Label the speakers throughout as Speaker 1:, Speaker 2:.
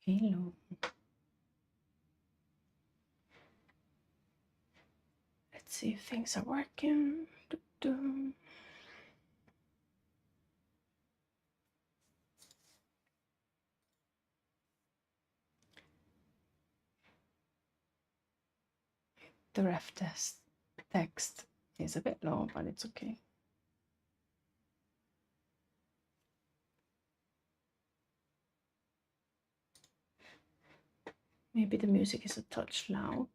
Speaker 1: Hello. Let's see if things are working. The ref text is a bit low, but it's okay. Maybe the music is a touch loud.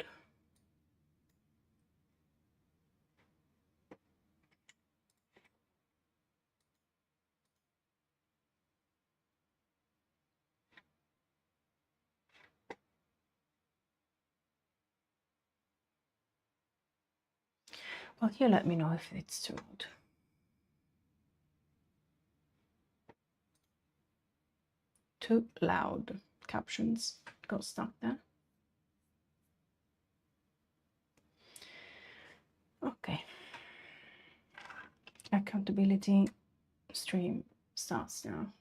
Speaker 1: Well, you let me know if it's too loud. Too loud. Captions got stuck there. Okay. Accountability stream starts now.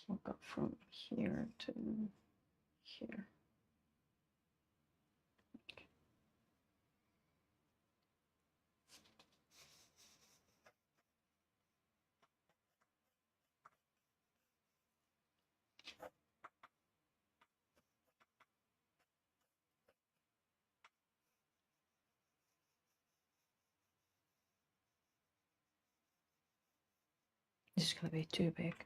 Speaker 1: We'll go from here to here. Okay. This is going to be too big.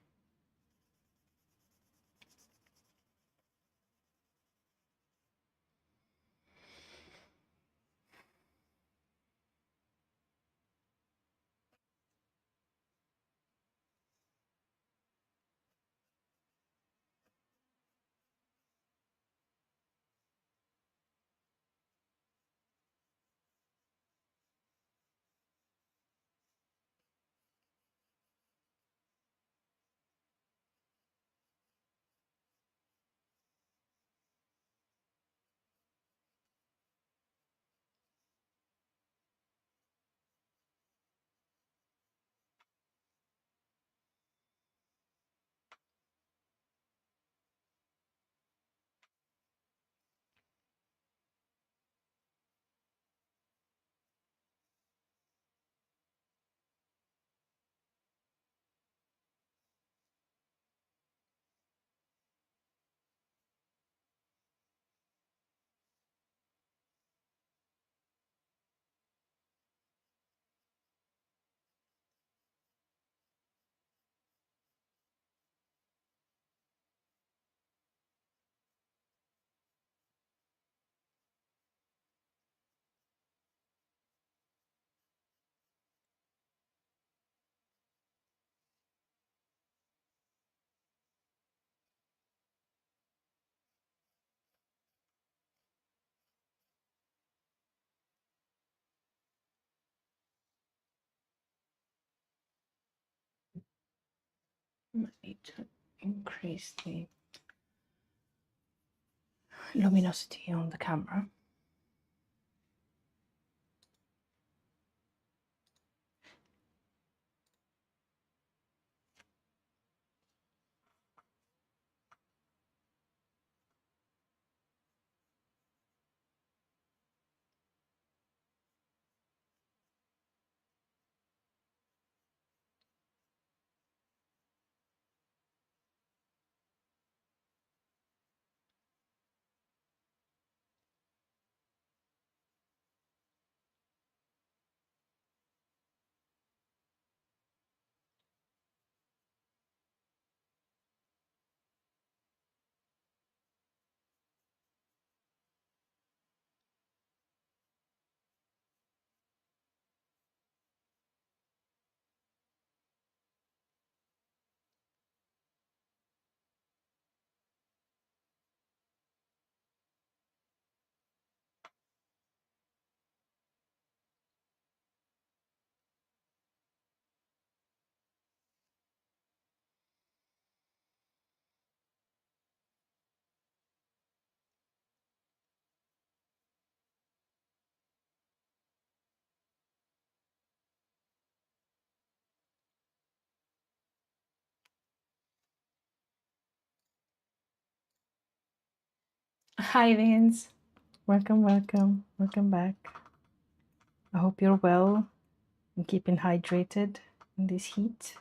Speaker 1: I need to increase the luminosity on the camera. Hi, Vince. Welcome, welcome, welcome back. I hope you're well and keeping hydrated in this heat.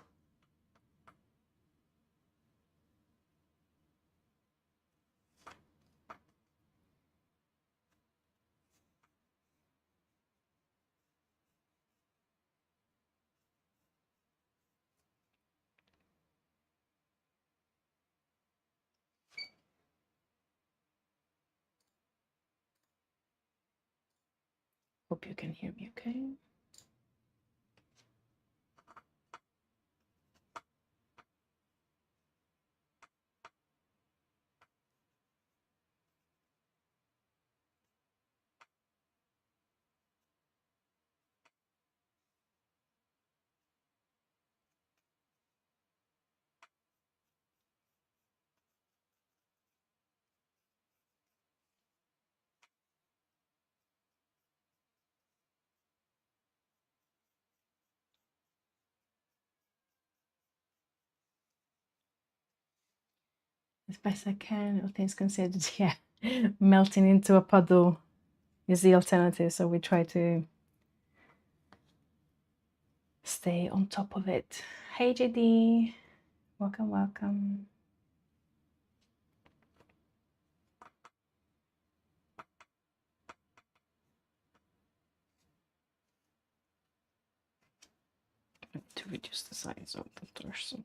Speaker 1: Hope you can hear me okay. As best I can, all things considered, yeah. Melting into a puddle is the alternative, so we try to stay on top of it. Hey JD, welcome, welcome. To reduce the size of the torso.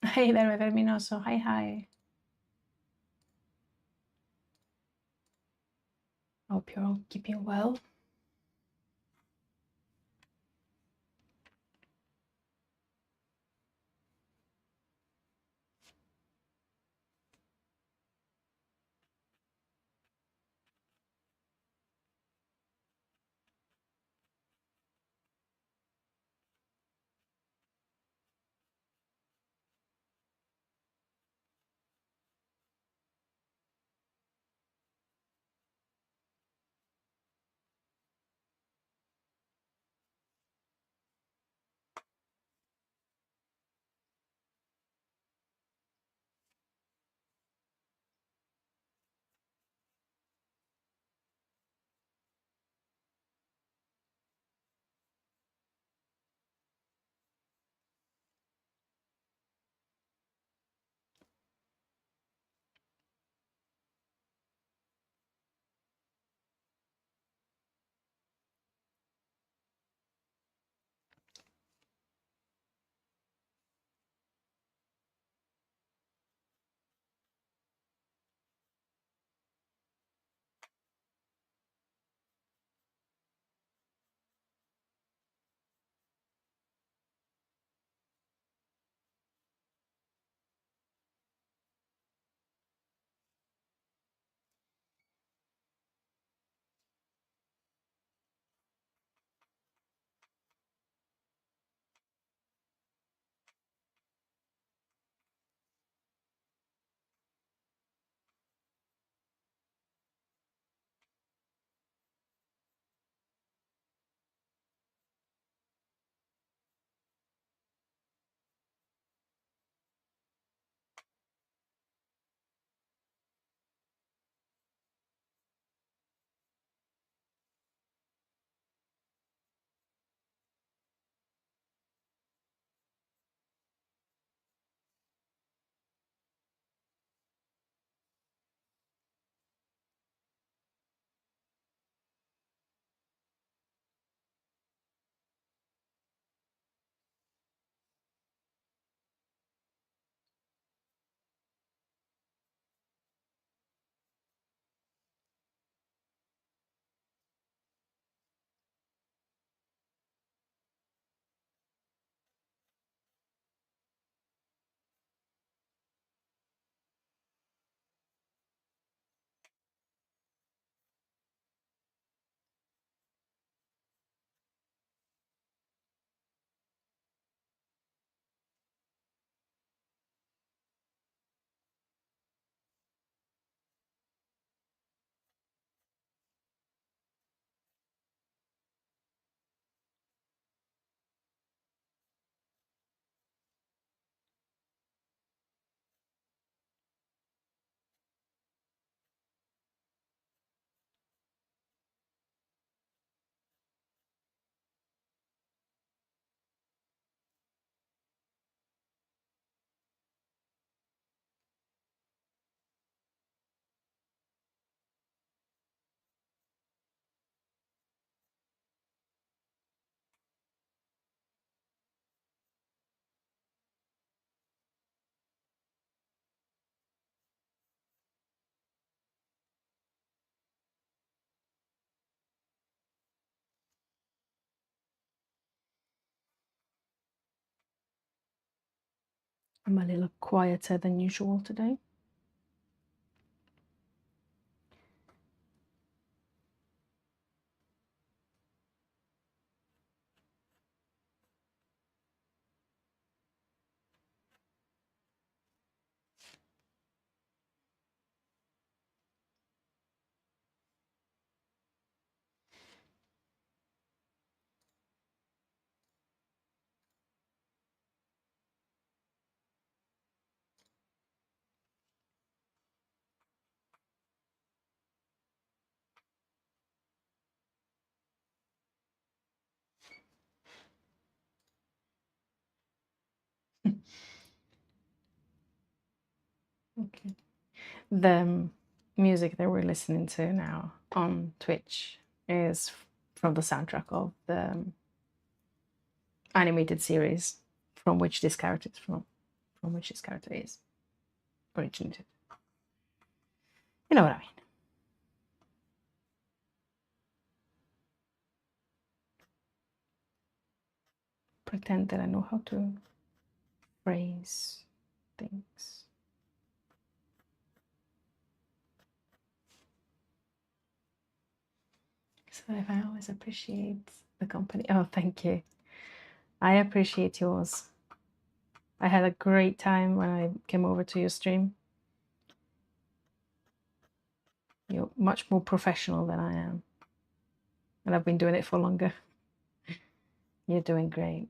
Speaker 1: Hey there, Verminoso. Hi, hi. Hope you're all keeping well. I'm a little quieter than usual today. Okay. The music that we're listening to now on Twitch is from the soundtrack of the animated series from which this character is from which this character is originated. You know what I mean. Pretend that I know how to phrase things. So if I always appreciate the company. Oh, thank you. I appreciate yours. I had a great time when I came over to your stream. You're much more professional than I am. And I've been doing it for longer. You're doing great.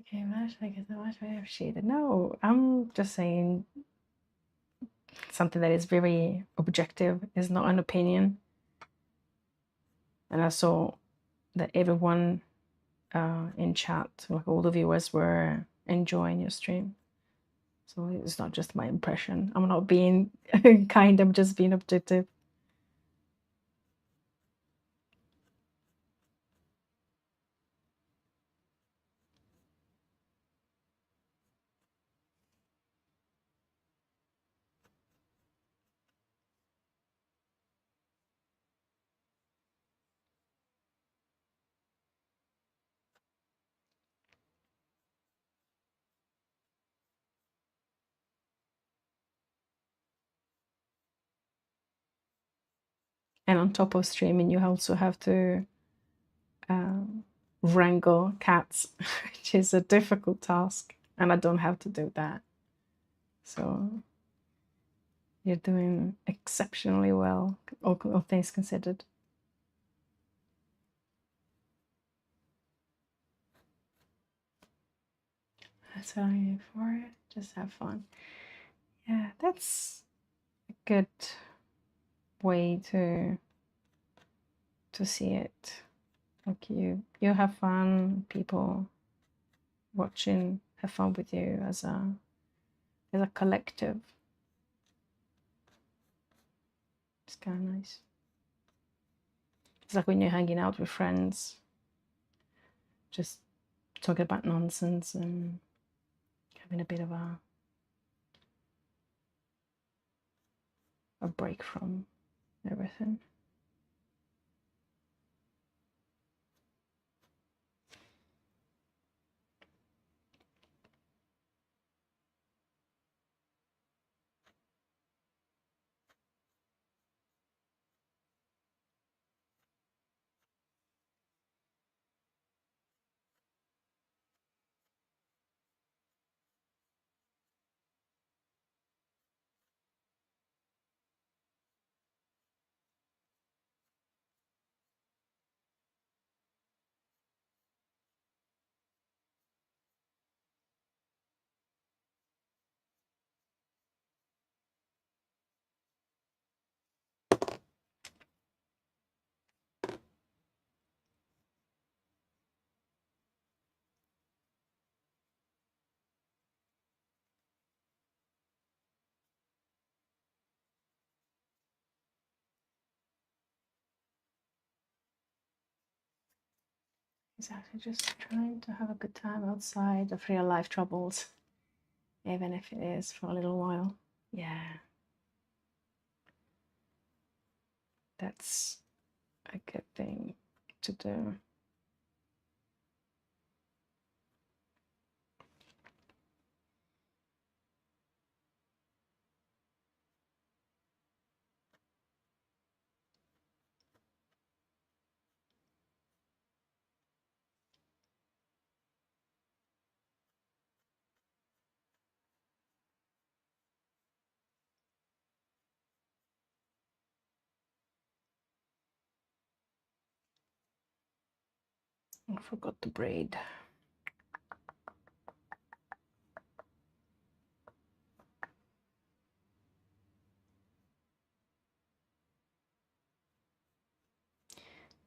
Speaker 1: Okay, thank you so much. I appreciate it. No, I'm just saying something that is very objective, is not an opinion. And I saw that everyone in chat, like all the viewers, were enjoying your stream. So it's not just my impression. I'm not being kind, I'm just being objective. And on top of streaming, you also have to wrangle cats, which is a difficult task. And I don't have to do that. So you're doing exceptionally well, all things considered. That's what I'm here for. Just have fun. Yeah, that's a good way to see it. Like you have fun, people watching have fun with you as a collective. It's kind of nice. It's like when you're hanging out with friends, just talking about nonsense and having a bit of a break from everything. He's actually just trying to have a good time outside of real life troubles, even if it is for a little while. Yeah, that's a good thing to do. I forgot to braid.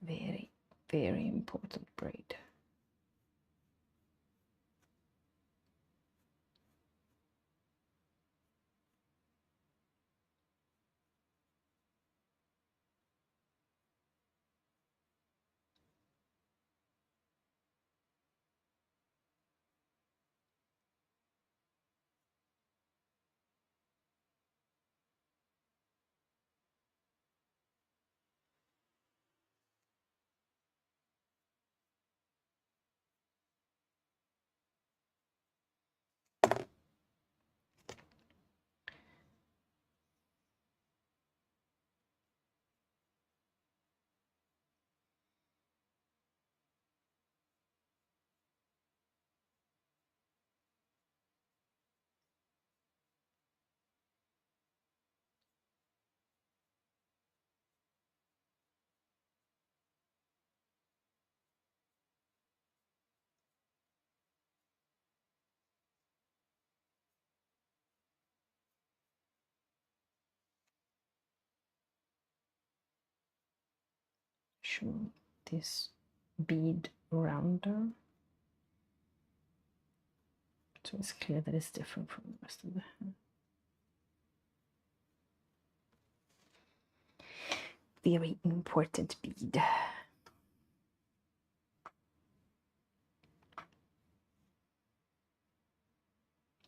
Speaker 1: Very, very important braid. Show this bead rounder, so it's clear that it's different from the rest of the hair. Very important bead.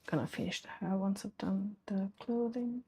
Speaker 1: Gonna finish the hair once I've done the clothing.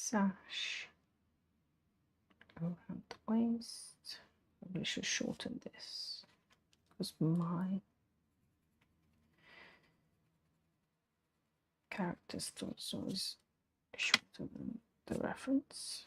Speaker 1: sash around the waist. Probably should shorten this because my character's torso is shorter than the reference.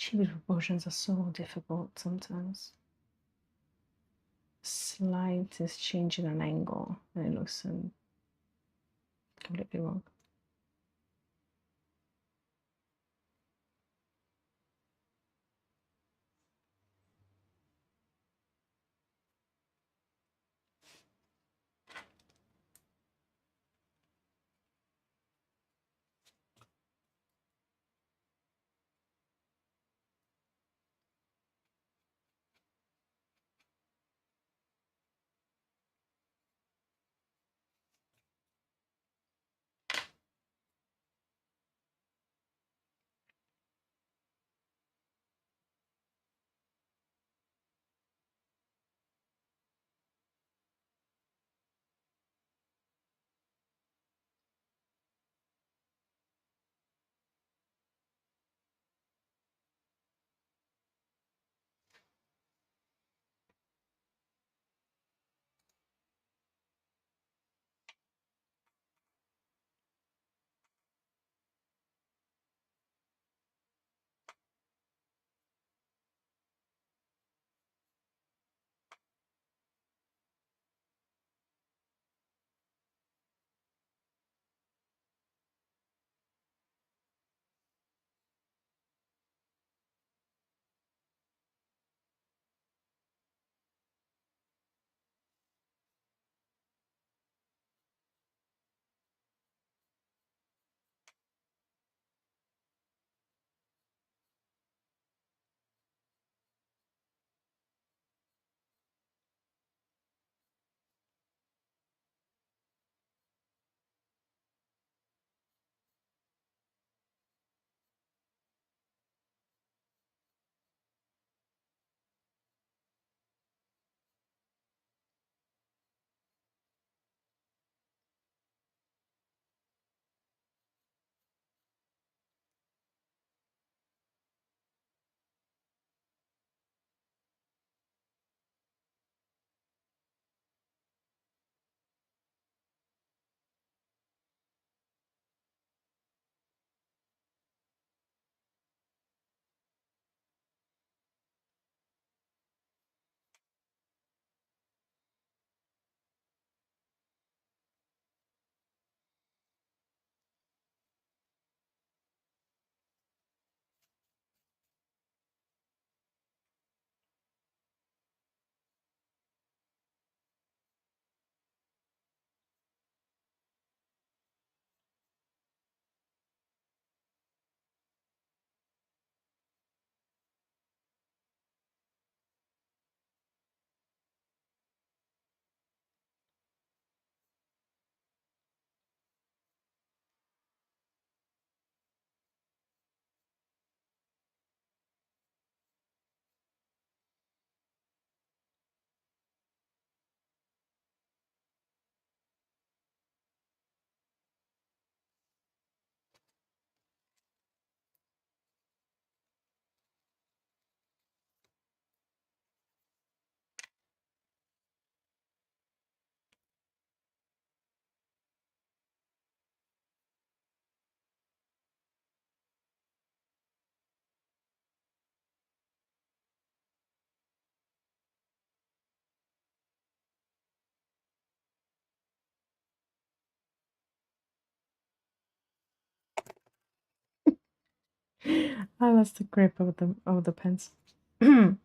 Speaker 1: Chibis proportions are so difficult sometimes. Slightest change in an angle and it looks completely wrong. I lost the grip of the pens. I'm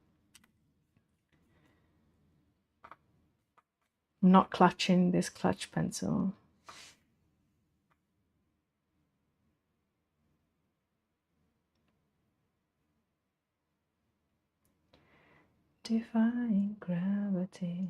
Speaker 1: not clutching this clutch pencil. Defying gravity.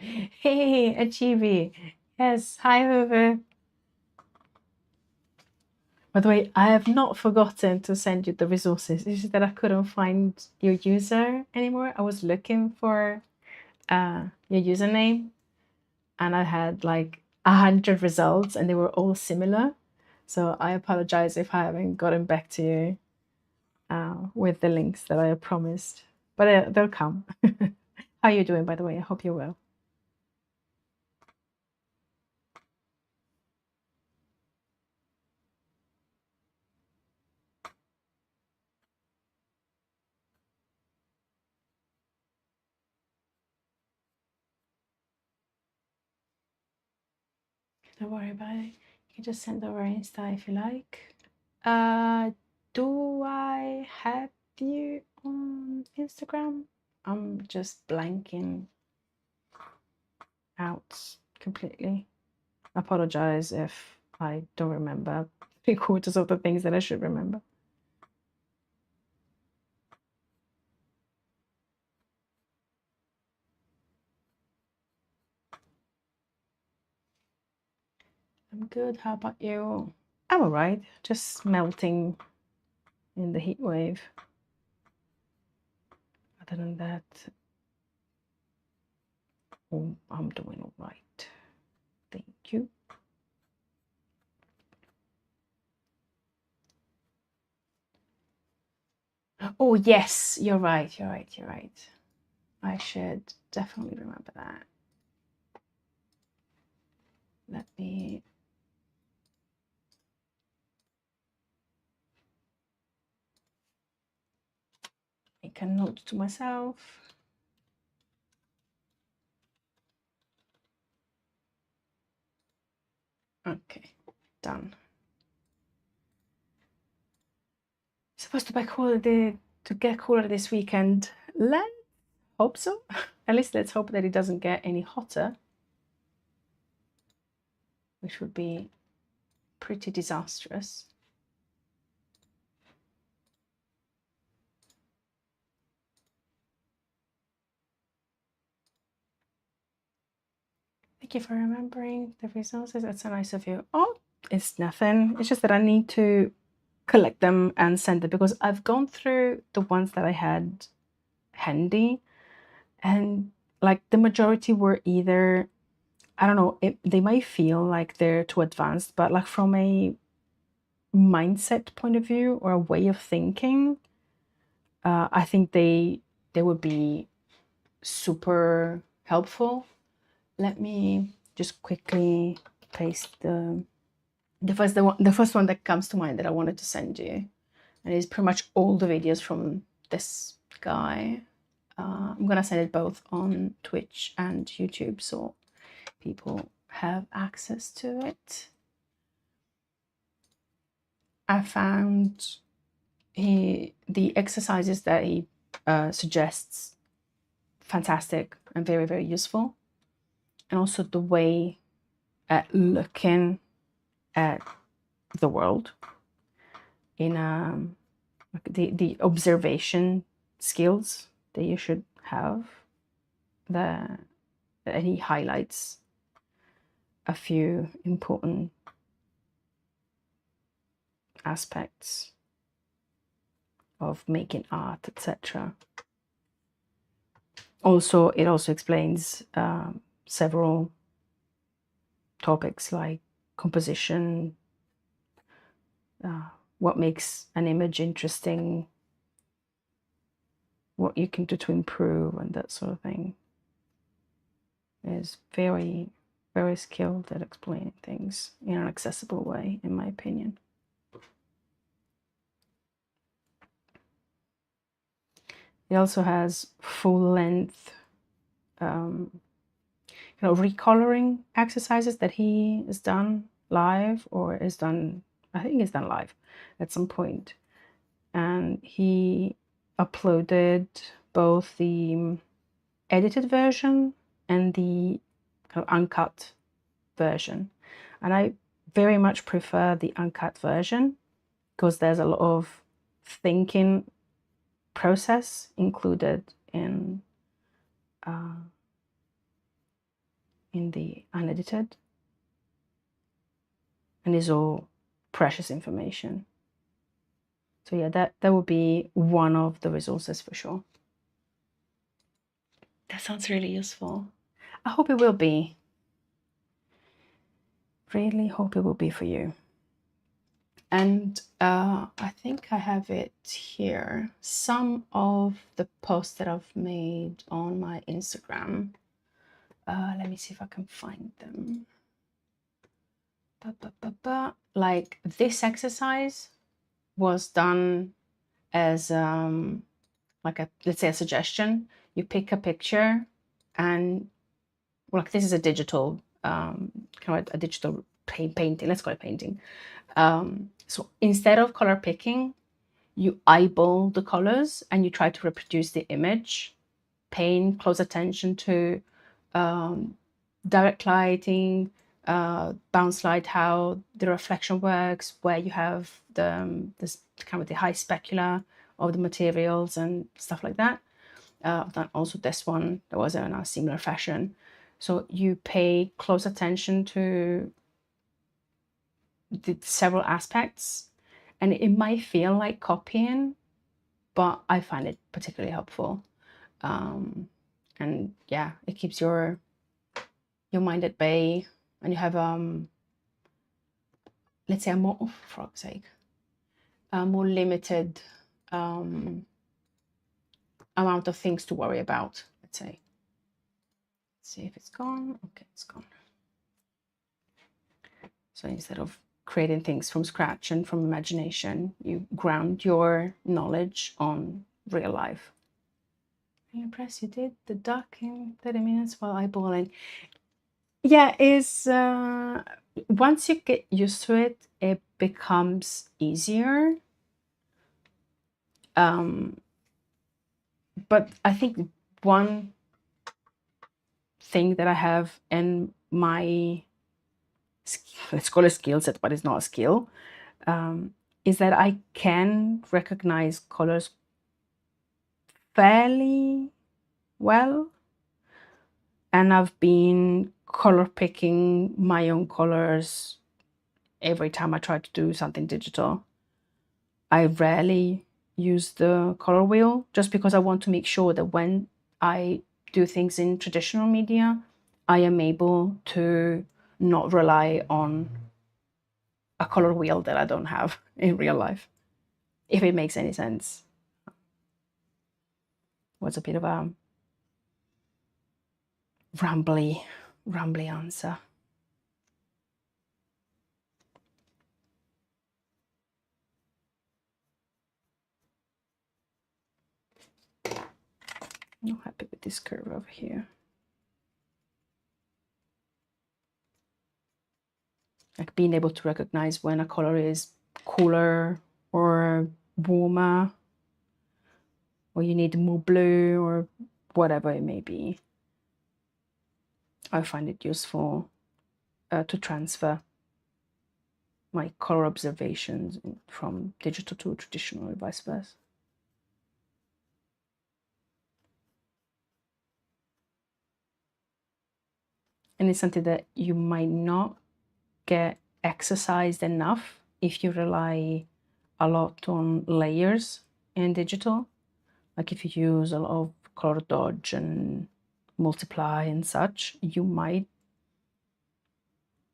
Speaker 1: Hey, a Chibi. Yes, hi, Hoover. By the way, I have not forgotten to send you the resources. It's just that I couldn't find your user anymore. I was looking for your username, and I had like 100 results, and they were all similar. So I apologize if I haven't gotten back to you with the links that I promised, but they'll come. How are you doing, by the way? I hope you're well. Don't worry about it. You can just send over Insta if you like. Do I have you on Instagram? I'm just blanking out completely. Apologize if I don't remember 3/4 of the things that I should remember. I'm good. How about you? I'm alright. Just melting in the heat wave. Other than that, I'm doing alright. Thank you. Oh, yes, you're right. You're right. You're right. I should definitely remember that. Let me make a note to myself. Okay, done. Supposed to be cooler to get cooler this weekend. Let's hope so. At least let's hope that it doesn't get any hotter, which would be pretty disastrous. Thank you for remembering the resources. That's so nice of you. Oh, it's nothing. It's just that I need to collect them and send them because I've gone through the ones that I had handy, and like the majority were either, I don't know, they might feel like they're too advanced, but like from a mindset point of view or a way of thinking, I think they would be super helpful. Let me just quickly paste the first one that comes to mind that I wanted to send you, and it's pretty much all the videos from this guy. I'm gonna send it both on Twitch and YouTube so people have access to it. I found the exercises that he suggests fantastic and very, very useful, and also the way at looking at the world in like the observation skills that you should have. And he highlights a few important aspects of making art, etc. Also, it also explains several topics like composition, what makes an image interesting, what you can do to improve, and that sort of thing. Is very, very skilled at explaining things in an accessible way, in my opinion. It also has full-length recoloring exercises that he has done live, or is done, I think it's done live at some point. And he uploaded both the edited version and the kind of uncut version. And I very much prefer the uncut version because there's a lot of thinking process included in in the unedited, and is all precious information. So yeah, that would be one of the resources for sure. That sounds really useful. I hope it will be. Really hope it will be for you. And I think I have it here. Some of the posts that I've made on my Instagram. Let me see if I can find them. Like this exercise was done as like a, let's say, a suggestion. You pick a picture, and like this is a digital kind of a digital painting. Let's call it painting. So instead of color picking, you eyeball the colors and you try to reproduce the image. Paying close attention to direct lighting, bounce light, how the reflection works, where you have this kind of the high specular of the materials and stuff like that. I've done also this one that was in a similar fashion. So you pay close attention to the several aspects, and it might feel like copying, but I find it particularly helpful. And yeah, it keeps your mind at bay, and you have let's say a more, oh, for fuck's sake, a more limited amount of things to worry about, let's say. Let's see if it's gone. Okay, it's gone. So instead of creating things from scratch and from imagination, you ground your knowledge on real life. I'm impressed you did the duck in 30 minutes while eyeballing. Yeah, is once you get used to it, it becomes easier. But I think one thing that I have in my, let's call it skill set, but it's not a skill, is that I can recognize colors fairly well. And I've been color picking my own colors every time I try to do something digital. I rarely use the color wheel just because I want to make sure that when I do things in traditional media, I am able to not rely on a color wheel that I don't have in real life, if it makes any sense. Was a bit of a rambly answer. I'm not happy with this curve over here. Like being able to recognize when a color is cooler or warmer, or you need more blue or whatever it may be. I find it useful to transfer my color observations from digital to traditional or vice versa. And it's something that you might not get exercised enough if you rely a lot on layers in digital. Like if you use a lot of color dodge and multiply and such, you might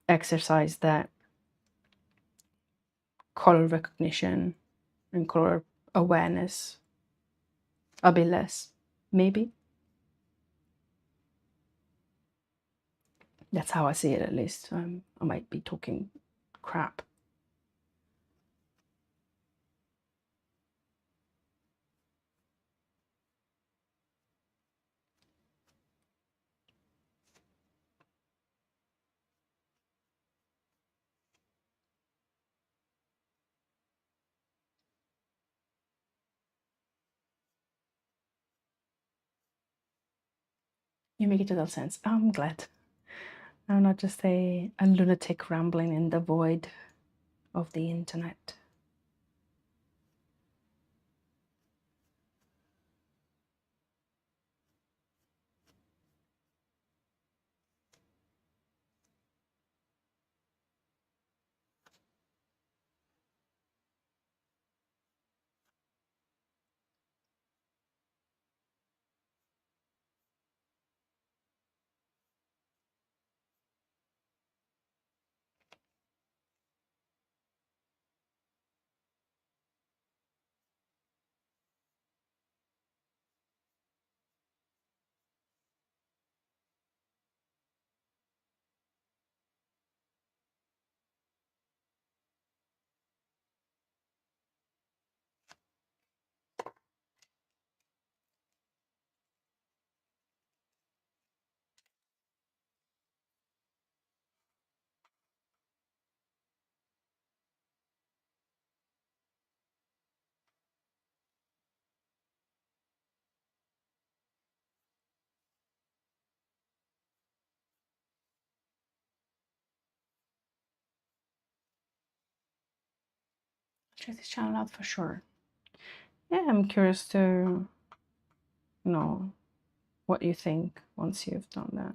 Speaker 1: exercise that color recognition and color awareness a bit less, maybe. That's how I see it, at least. I might be talking crap. You make total sense. I'm glad. I'm not just a lunatic rambling in the void of the internet. check this channel out for sure. Yeah, I'm curious to know what you think once you've done that.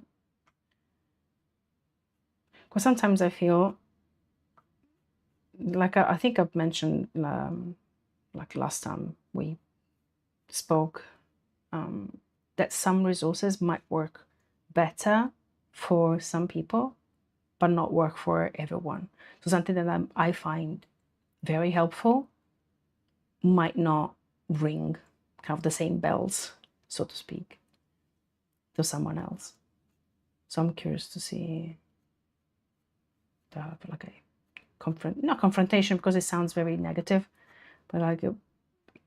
Speaker 1: Because sometimes I feel like I think I've mentioned like last time we spoke, that some resources might work better for some people but not work for everyone. So something that I find very helpful might not ring kind of the same bells, so to speak, to someone else. So I'm curious to see like a not confrontation, because it sounds very negative, but like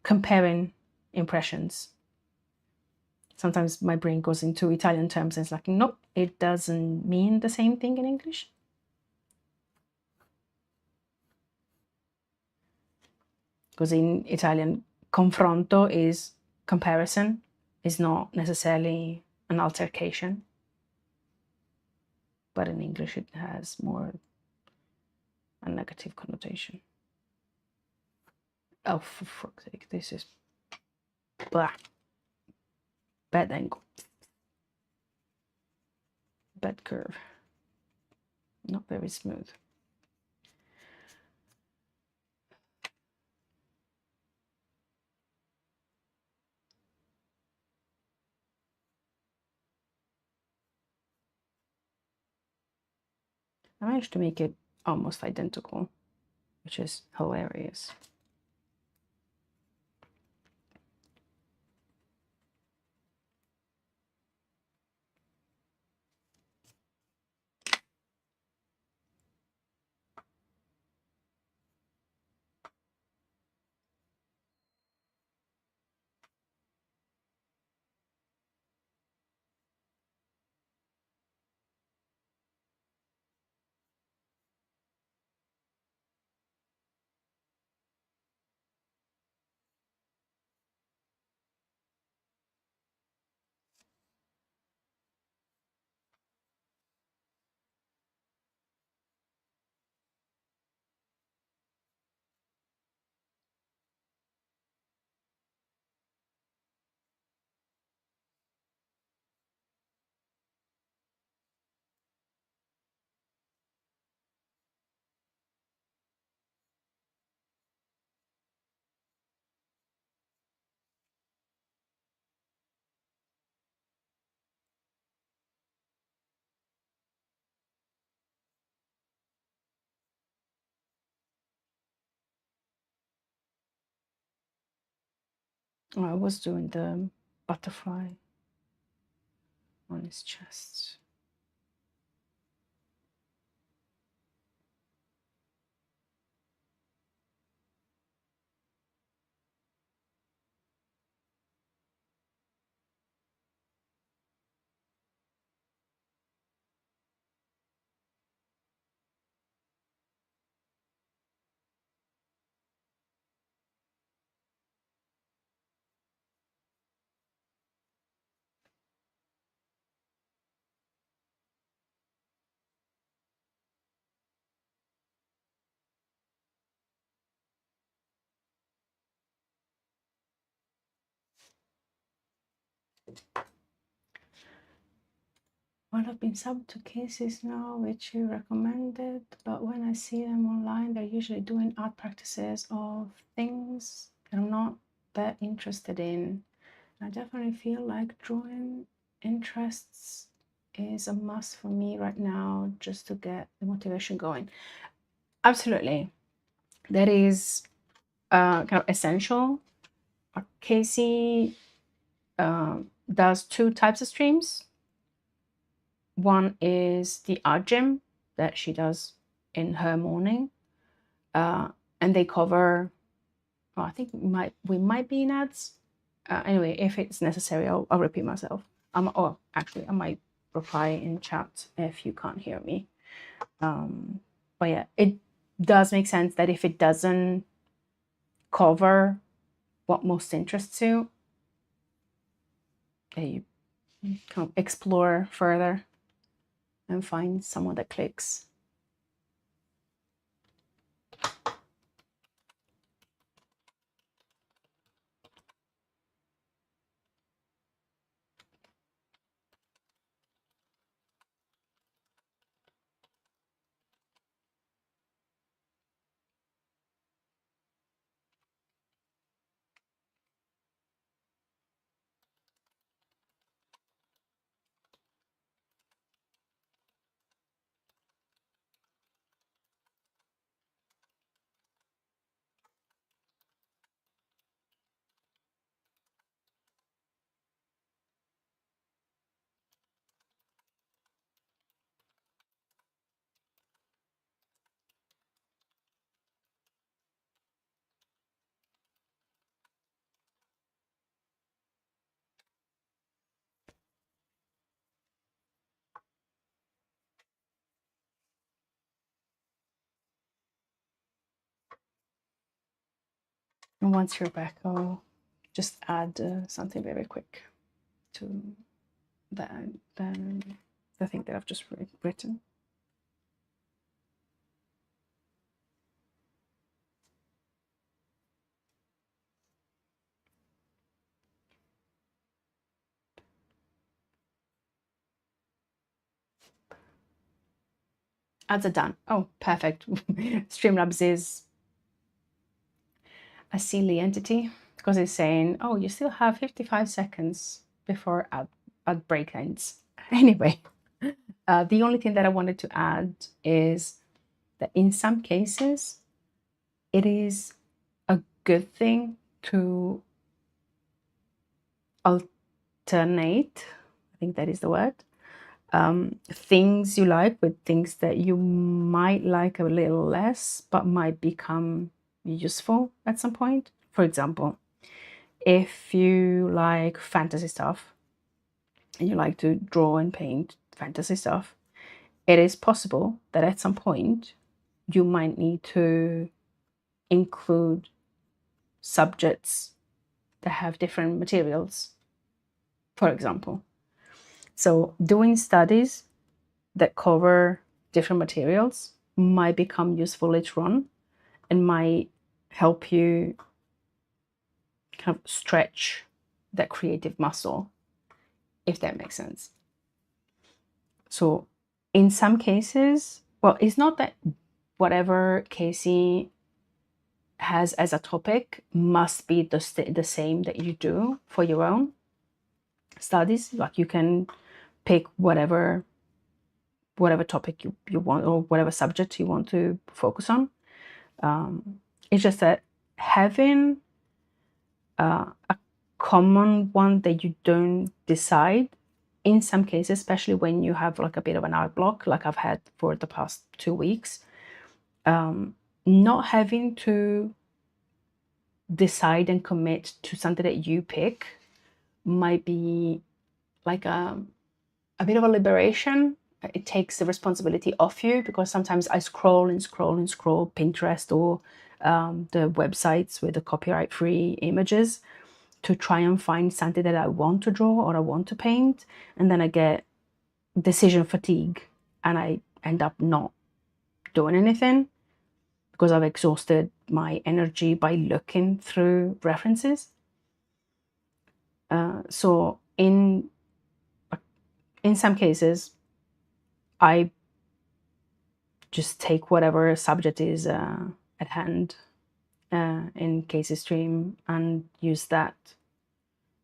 Speaker 1: comparing impressions. Sometimes my brain goes into Italian terms and it's like, nope, it doesn't mean the same thing in English. Because in Italian, confronto is comparison, is not necessarily an altercation. But in English, it has more a negative connotation. Oh, for fuck's sake, this is blah. Bad angle. Bad curve. Not very smooth. I managed to make it almost identical, which is hilarious. Oh, I was doing the butterfly on his chest. Well, I've been subbed to cases now which you recommended, but when I see them online, they're usually doing art practices of things that I'm not that interested in. I definitely feel like drawing interests is a must for me right now, just to get the motivation going. Absolutely. That is kind of essential. Casey does 2 types of streams. One is the art gym that she does in her morning, and they cover, well, I think we might be in ads. Anyway, if it's necessary, I'll repeat myself. Oh, actually, I might reply in chat if you can't hear me. But yeah, it does make sense that if it doesn't cover what most interests you, you kind of explore further and find someone that clicks. And once you're back, I'll just add something very quick to the thing that I've just written. Ads are done. Oh, perfect. Streamlabs is a silly entity because it's saying, oh, you still have 55 seconds before ad break ends. Anyway, the only thing that I wanted to add is that in some cases, it is a good thing to alternate, I think that is the word, things you like with things that you might like a little less, but might become useful at some point. For example, if you like fantasy stuff and you like to draw and paint fantasy stuff, it is possible that at some point you might need to include subjects that have different materials, for example. So doing studies that cover different materials might become useful later on and might help you kind of stretch that creative muscle, if that makes sense. So in some cases, well, it's not that whatever Casey has as a topic must be the same that you do for your own studies. Like you can pick whatever topic you want or whatever subject you want to focus on. It's just that having a common one that you don't decide in some cases, especially when you have like a bit of an art block like I've had for the past 2 weeks, not having to decide and commit to something that you pick might be like a bit of a liberation. It takes the responsibility off you, because sometimes I scroll and scroll and scroll Pinterest or the websites with the copyright-free images to try and find something that I want to draw or I want to paint, and then I get decision fatigue and I end up not doing anything because I've exhausted my energy by looking through references. So in some cases, I just take whatever subject is at hand in Casey stream and use that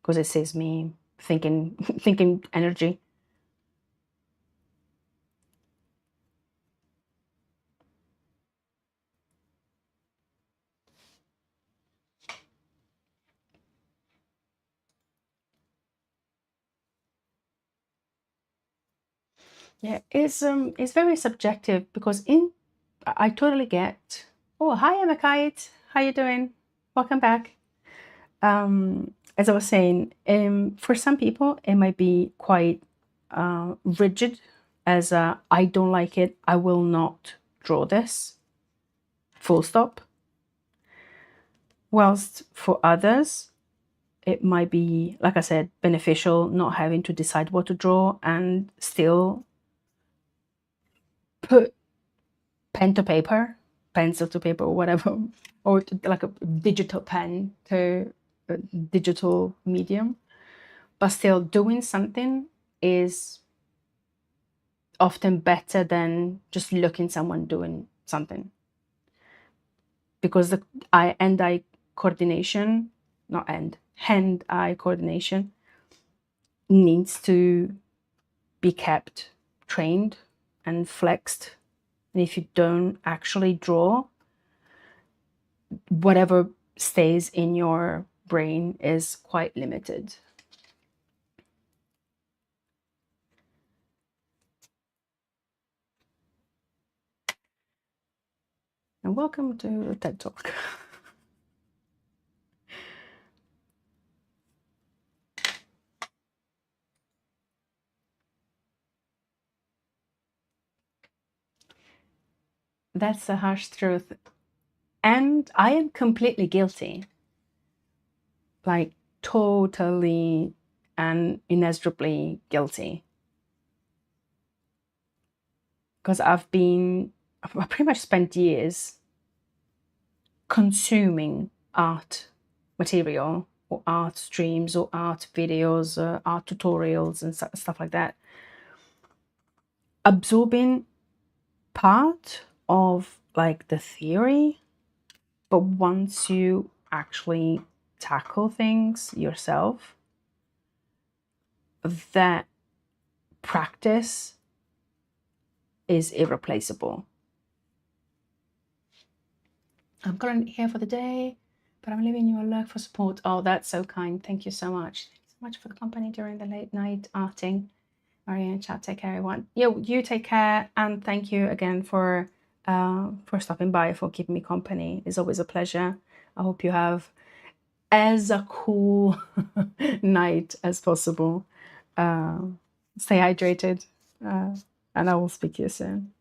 Speaker 1: because it saves me thinking energy. Yeah, it's very subjective because I totally get. Oh, hi, Emma Kite. How you doing? Welcome back. As I was saying, for some people it might be quite rigid, as I don't like it, I will not draw this. Full stop. Whilst for others, it might be, like I said, beneficial not having to decide what to draw and still put pen to paper, pencil to paper, or whatever, or like a digital pen to a digital medium, but still doing something is often better than just looking someone doing something, because the hand-eye coordination, not hand-eye coordination needs to be kept trained and flexed. And if you don't actually draw, whatever stays in your brain is quite limited. And welcome to TED Talk. That's the harsh truth. And I am completely guilty. like totally and inexorably guilty, because I've pretty much spent years consuming art material or art streams or art videos or art tutorials and stuff like that, absorbing part of like the theory, but once you actually tackle things yourself, that practice is irreplaceable. I'm currently here for the day, but I'm leaving you a lurk for support. Oh, that's so kind. Thank you so much. Thank you so much for the company during the late night arting. Maria and chat, take care, everyone. You take care, and thank you again for stopping by, for keeping me company. It's always a pleasure. I hope you have as a cool night as possible. Stay hydrated, and I will speak to you soon.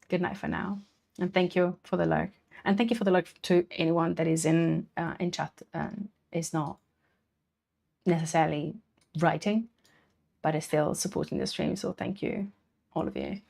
Speaker 1: Good night for now, and thank you for the lurk. And thank you for the lurk to anyone that is in chat and is not necessarily writing, but is still supporting the stream. So thank you, all of you.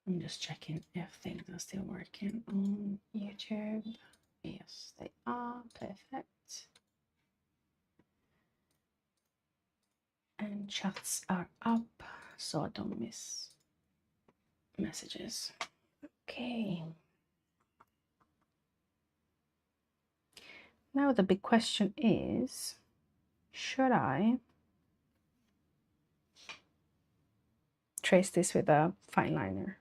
Speaker 1: I'm just checking if things are still working on YouTube. Yes, they are. Perfect. And chats are up, so I don't miss messages. Okay. Now the big question is, should I trace this with a fine liner?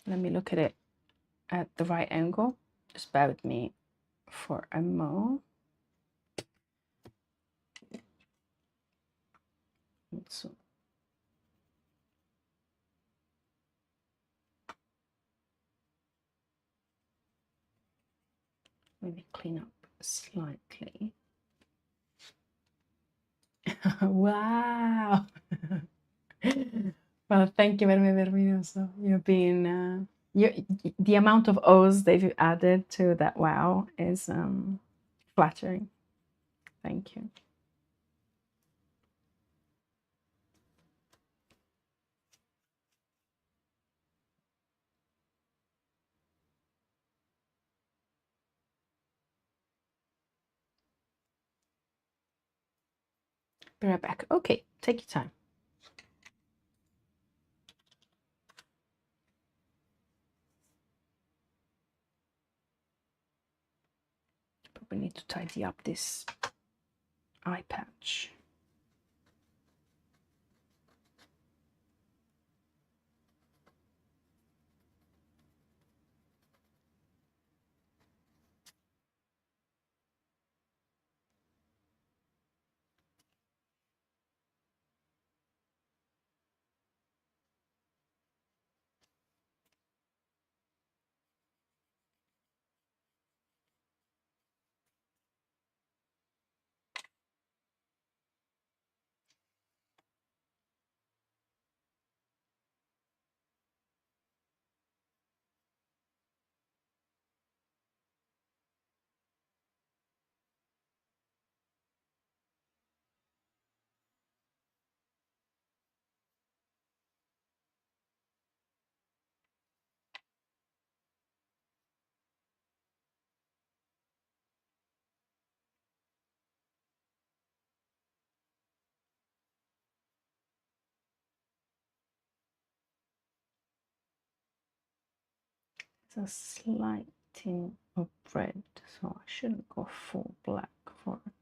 Speaker 1: Let me look at it at the right angle. Just bear with me for a moment. So maybe clean up slightly. Wow. Well, thank you very much. You've been the amount of O's that you added to that wow is flattering. Thank you. Be right back. Okay, take your time. Probably need to tidy up this eye patch. a slight tint of red, so I shouldn't go full black for it.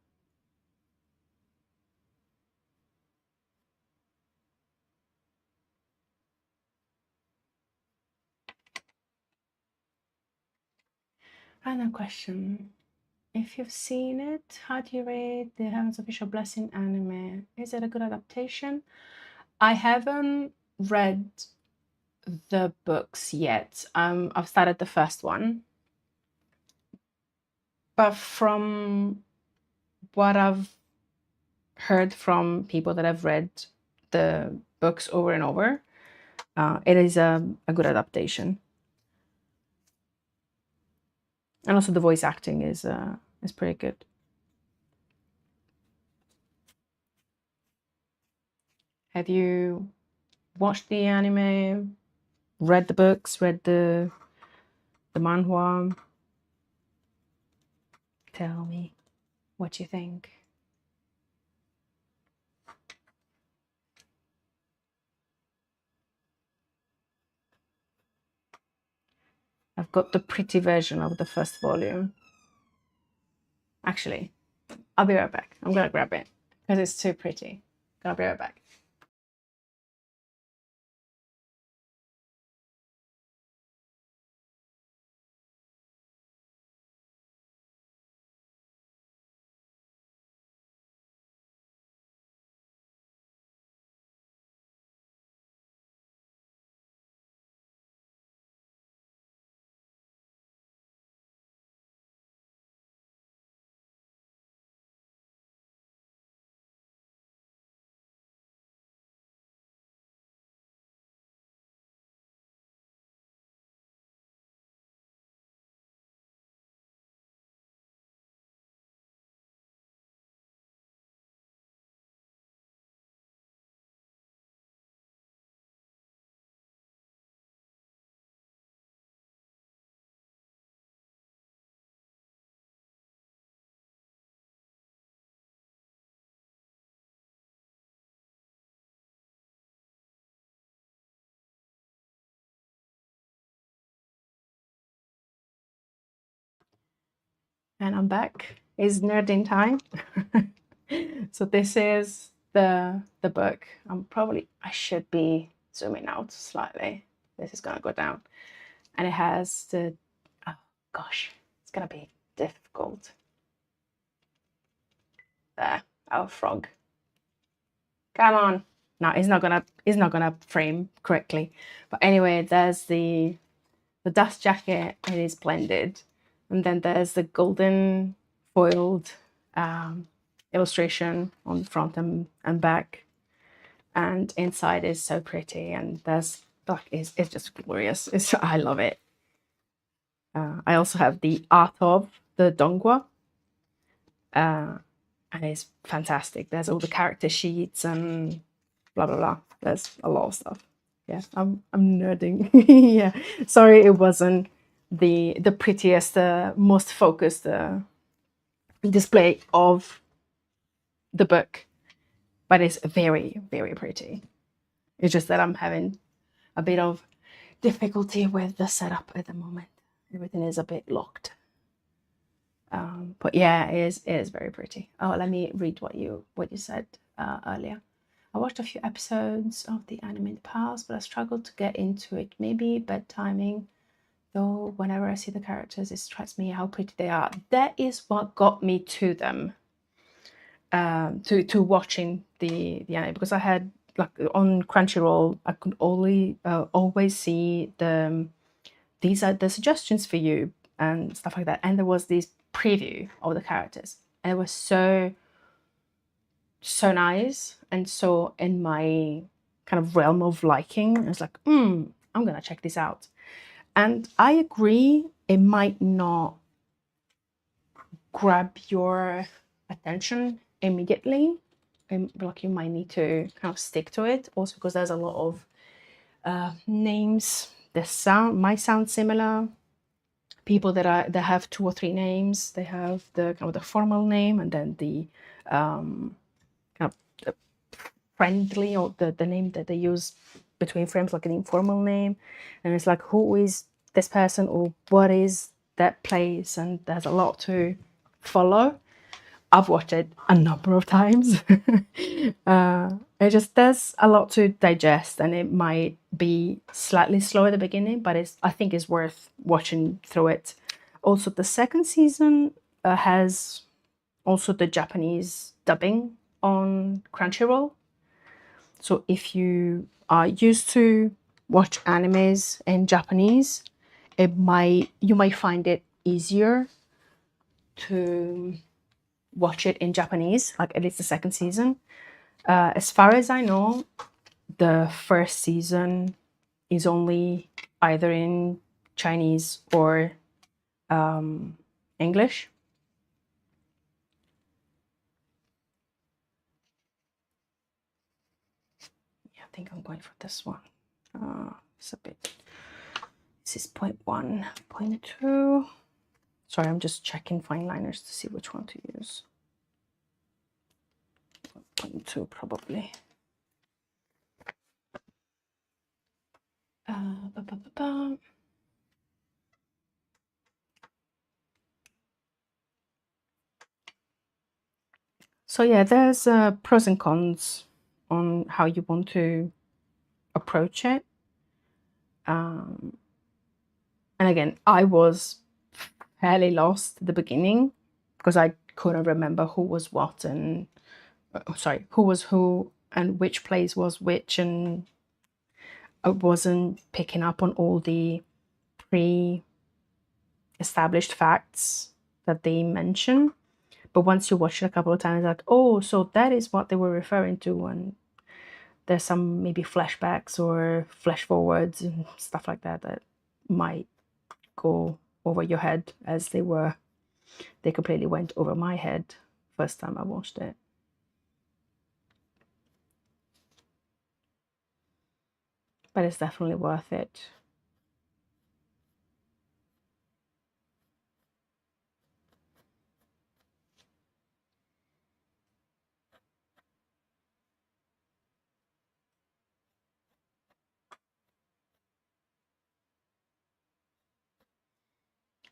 Speaker 1: Random question. If you've seen it, how do you rate the Heaven's Official Blessing anime? Is it a good adaptation? I haven't read the books yet. I've started the first one. But from what I've heard from people that have read the books over and over, it is a good adaptation. And also the voice acting is pretty good. Have you watched the anime, read the books, read the manhwa? Tell me what you think. I've got the pretty version of the first volume. Actually, I'll be right back. I'm gonna grab it because it's too pretty. I'll be right back. And I'm back. It's nerding time. So this is the book. I should be zooming out slightly. This is gonna go down. And it has the, oh gosh, it's gonna be difficult. There, our frog. Come on. No, it's not gonna frame correctly. But anyway, there's the dust jacket. It is blended. And then there's the golden foiled illustration on the front and back, and inside is so pretty, and there's like it's just glorious. I love it. I also have the art of the dongwa, and it's fantastic. There's all the character sheets and blah blah blah. There's a lot of stuff. Yeah, I'm nerding. Yeah, sorry it wasn't the prettiest, most focused display of the book, but it's very, very pretty. It's just that I'm having a bit of difficulty with the setup at the moment. Everything is a bit locked. But yeah, it is very pretty. Oh, let me read what you said earlier. I watched a few episodes of the anime in the past, but I struggled to get into it. Maybe bad timing, though. Whenever I see the characters, it strikes me how pretty they are. That is what got me to them. To watching the anime, because I had, like, on Crunchyroll, I could only always see these are the suggestions for you and stuff like that, and there was this preview of the characters, and it was so nice and so in my kind of realm of liking. I was like, I'm gonna check this out, and I agree it might not grab your attention immediately, and like you might need to kind of stick to it, also because there's a lot of names that might sound similar. People that have 2 or 3 names. They have the kind of the formal name, and then the kind of the friendly, or the name that they use between frames, like an informal name. And it's like, who is this person or what is that place, and there's a lot to follow. I've watched it a number of times. There's a lot to digest, and it might be slightly slow at the beginning, but I think it's worth watching through it. Also, the second season has also the Japanese dubbing on Crunchyroll. So if you are used to watch animes in Japanese, you might find it easier to watch it in Japanese, like at least the second season. As far as I know, the first season is only either in Chinese or English. Yeah, I think I'm going for this one. It's a bit. This is 0.1, 0.2. Sorry, I'm just checking fine liners to see which one to use. 0.2 probably. So yeah, there's pros and cons on how you want to approach it. And again, I was fairly lost at the beginning because I couldn't remember who was what and who was who and which place was which, and I wasn't picking up on all the pre-established facts that they mention. But once you watch it a couple of times, like, oh, so that is what they were referring to, and there's some maybe flashbacks or flash forwards and stuff like that that might go over your head, as they completely went over my head first time I watched it. But it's definitely worth it.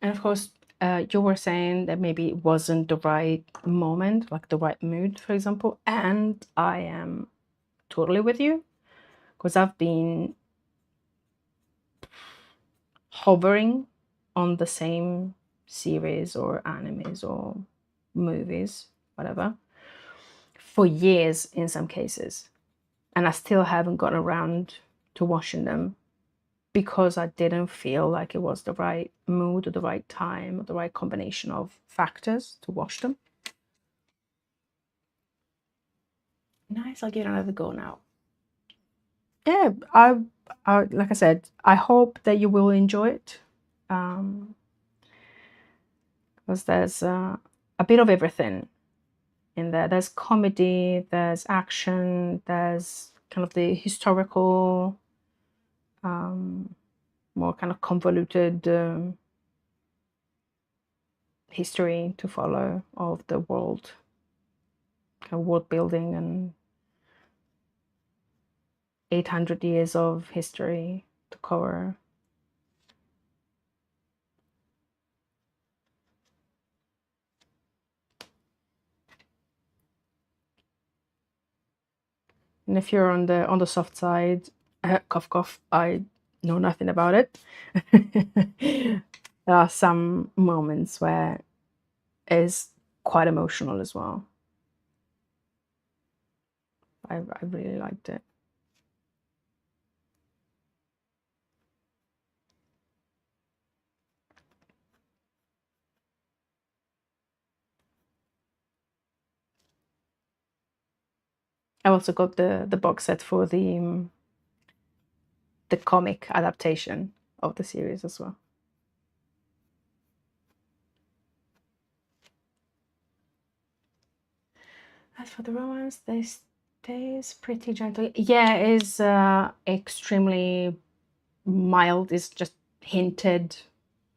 Speaker 1: And of course, you were saying that maybe it wasn't the right moment, like the right mood, for example. And I am totally with you, because I've been hovering on the same series or animes or movies, whatever, for years in some cases. And I still haven't gotten around to watching them because I didn't feel like it was the right mood or the right time or the right combination of factors to watch them. Nice, I'll give it another go now. Yeah, I like I said, I hope that you will enjoy it, because there's a bit of everything in there. There's comedy, there's action, there's kind of the historical, more kind of convoluted history to follow of the world, kind of world building, and 800 years of history to cover. And if you're on the soft side, cough cough, I know nothing about it. There are some moments where it's quite emotional as well. I really liked it. I also got the box set for the comic adaptation of the series as well. As for the romance, they stays pretty gentle. Yeah, it is extremely mild. It's just hinted.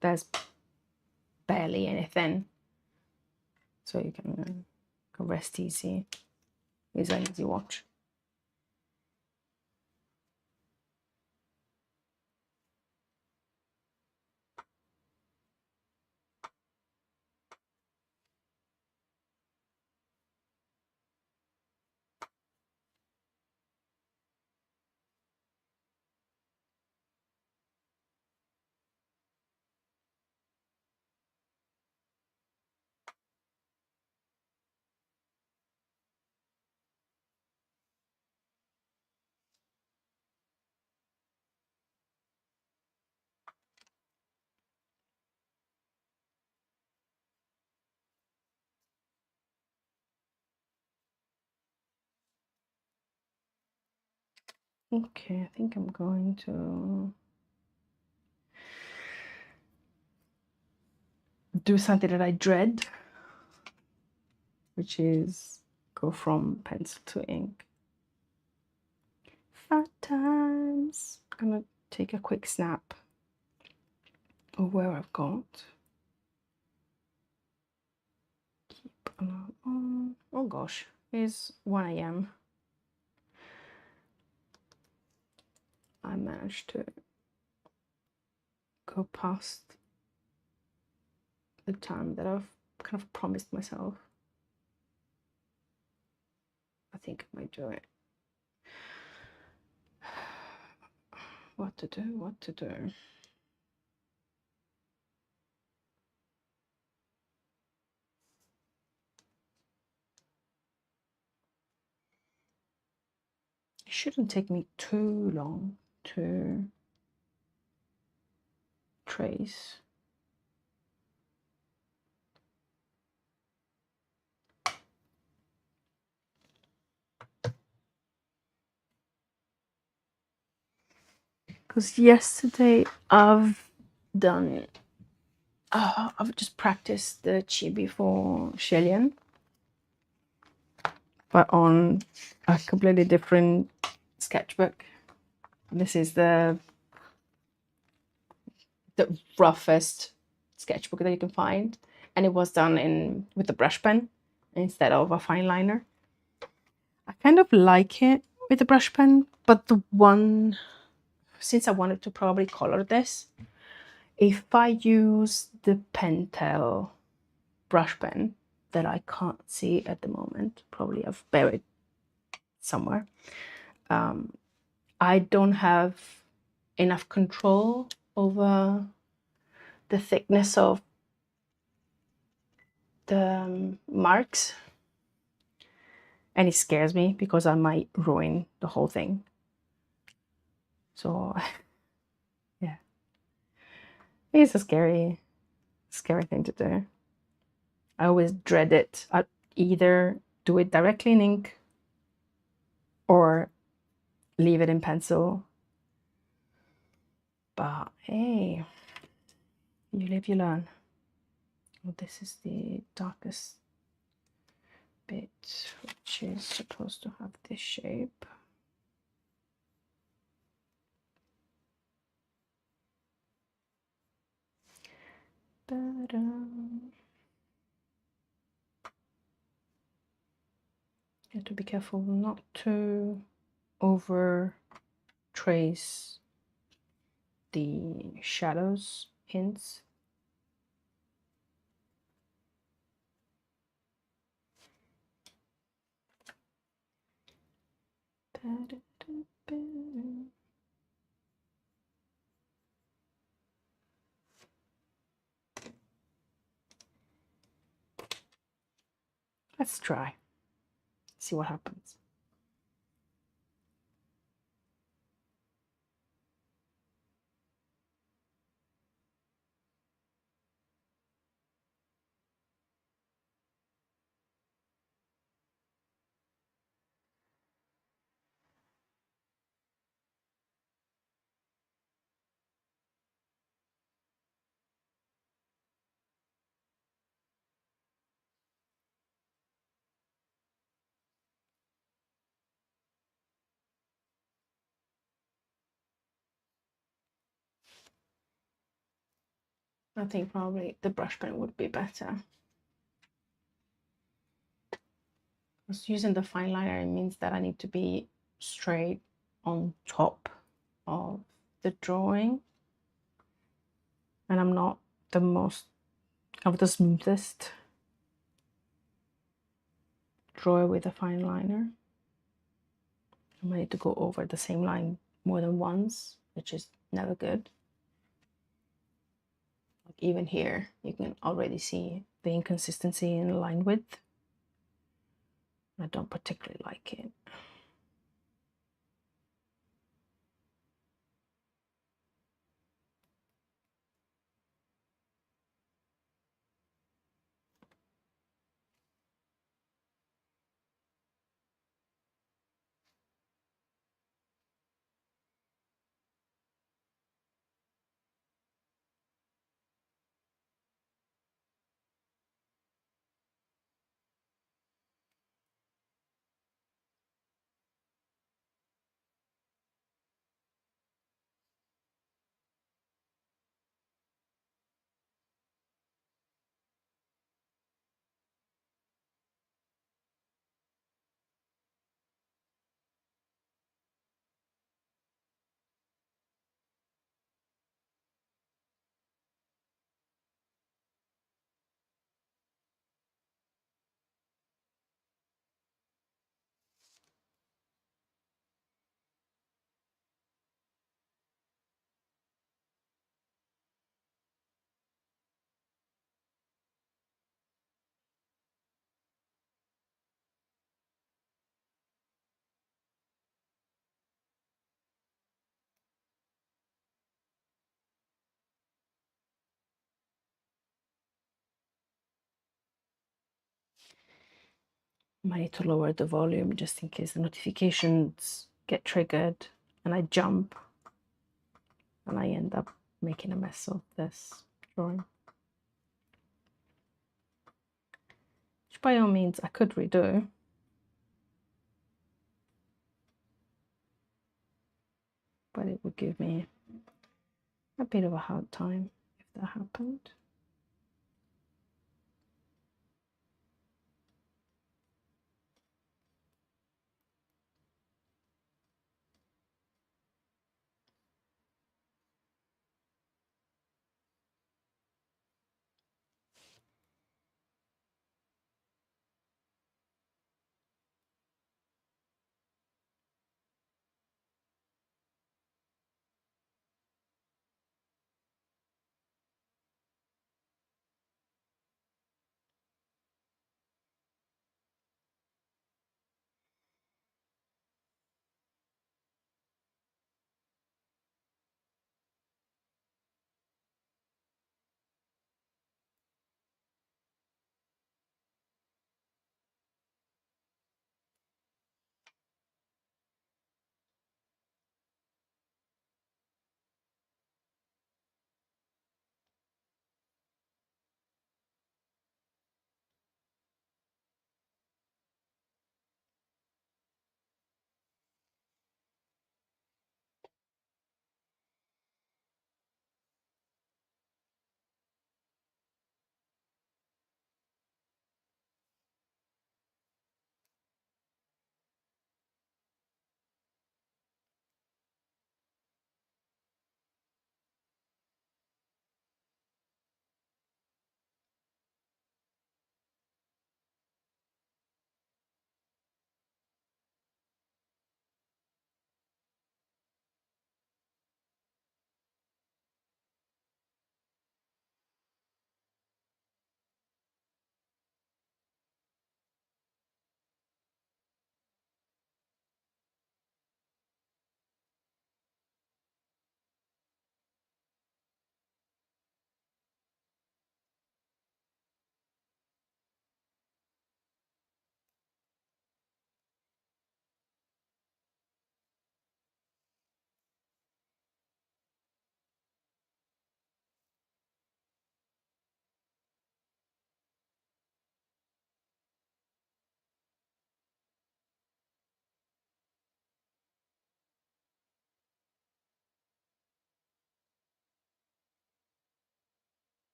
Speaker 1: There's barely anything, so you can rest easy. It's an easy watch. Okay, I think I'm going to do something that I dread, which is go from pencil to ink. 5 times. I'm gonna take a quick snap of where I've got. Keep on. Oh gosh, it's 1 a.m. I managed to go past the time that I've kind of promised myself. I think I might do it. What to do, what to do. It shouldn't take me too long to trace. Because yesterday I've just practiced the Chibi for Shelian, but on a completely different sketchbook. This is the roughest sketchbook that you can find, and it was done with a brush pen instead of a fine liner. I kind of like it with a brush pen, but since I wanted to probably color this, if I use the Pentel brush pen that I can't see at the moment, probably I've buried somewhere, I don't have enough control over the thickness of the marks, and it scares me because I might ruin the whole thing. So yeah, it's a scary thing to do. I always dread it. I either do it directly in ink or leave it in pencil. But hey, you live, you learn. Well, this is the darkest bit, which is supposed to have this shape. You have to be careful not to over trace the shadows hints. Let's try, see what happens. I think probably the brush pen would be better. Because using the fine liner, it means that I need to be straight on top of the drawing. And I'm not the smoothest drawer with a fine liner. I might need to go over the same line more than once, which is never good. Like even here, you can already see the inconsistency in line width. I don't particularly like it. might need to lower the volume just in case the notifications get triggered and I jump and I end up making a mess of this drawing. Which by all means I could redo. But it would give me a bit of a hard time if that happened.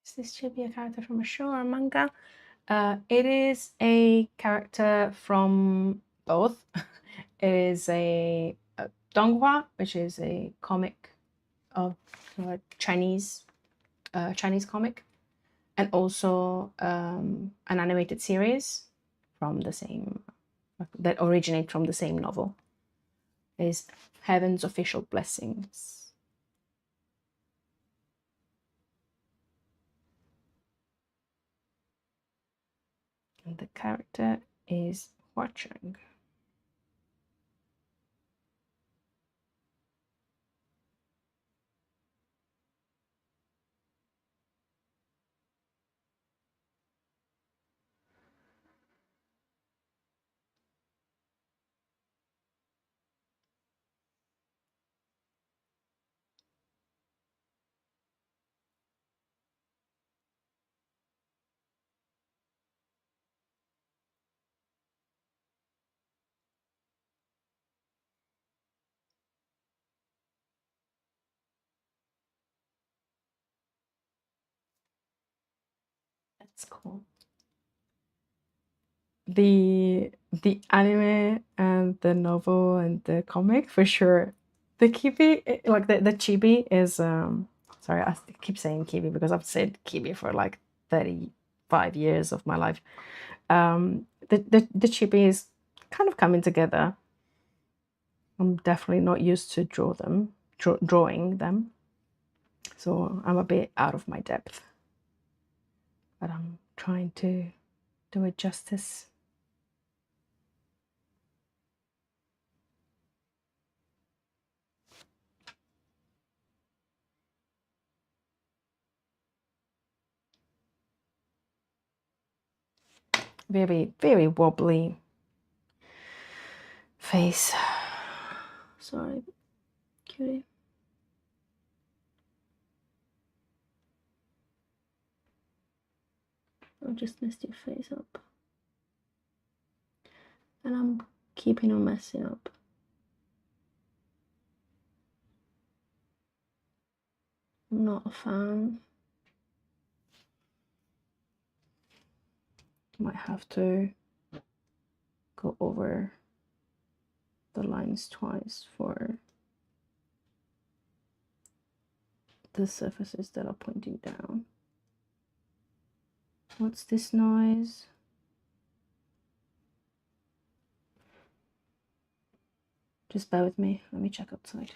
Speaker 1: Is this Chibi a character from a show or a manga? It is a character from both. It is a donghua, which is a comic of Chinese comic, and also an animated series from the same that originate from the same novel. It is Heaven's Official Blessings. And the character is watching. That's cool. The anime and the novel and the comic for sure. The kibi, like the chibi is sorry, I keep saying kibi because I've said kibi for like 35 years of my life. The chibi is kind of coming together. I'm definitely not used to drawing them. So I'm a bit out of my depth, but I'm trying to do it justice. Very, very wobbly face. Sorry, cutie. I just messed your face up. And I'm keeping on messing up. I'm not a fan. Might have to go over the lines twice for the surfaces that are pointing down. What's this noise? Just bear with me. Let me check outside.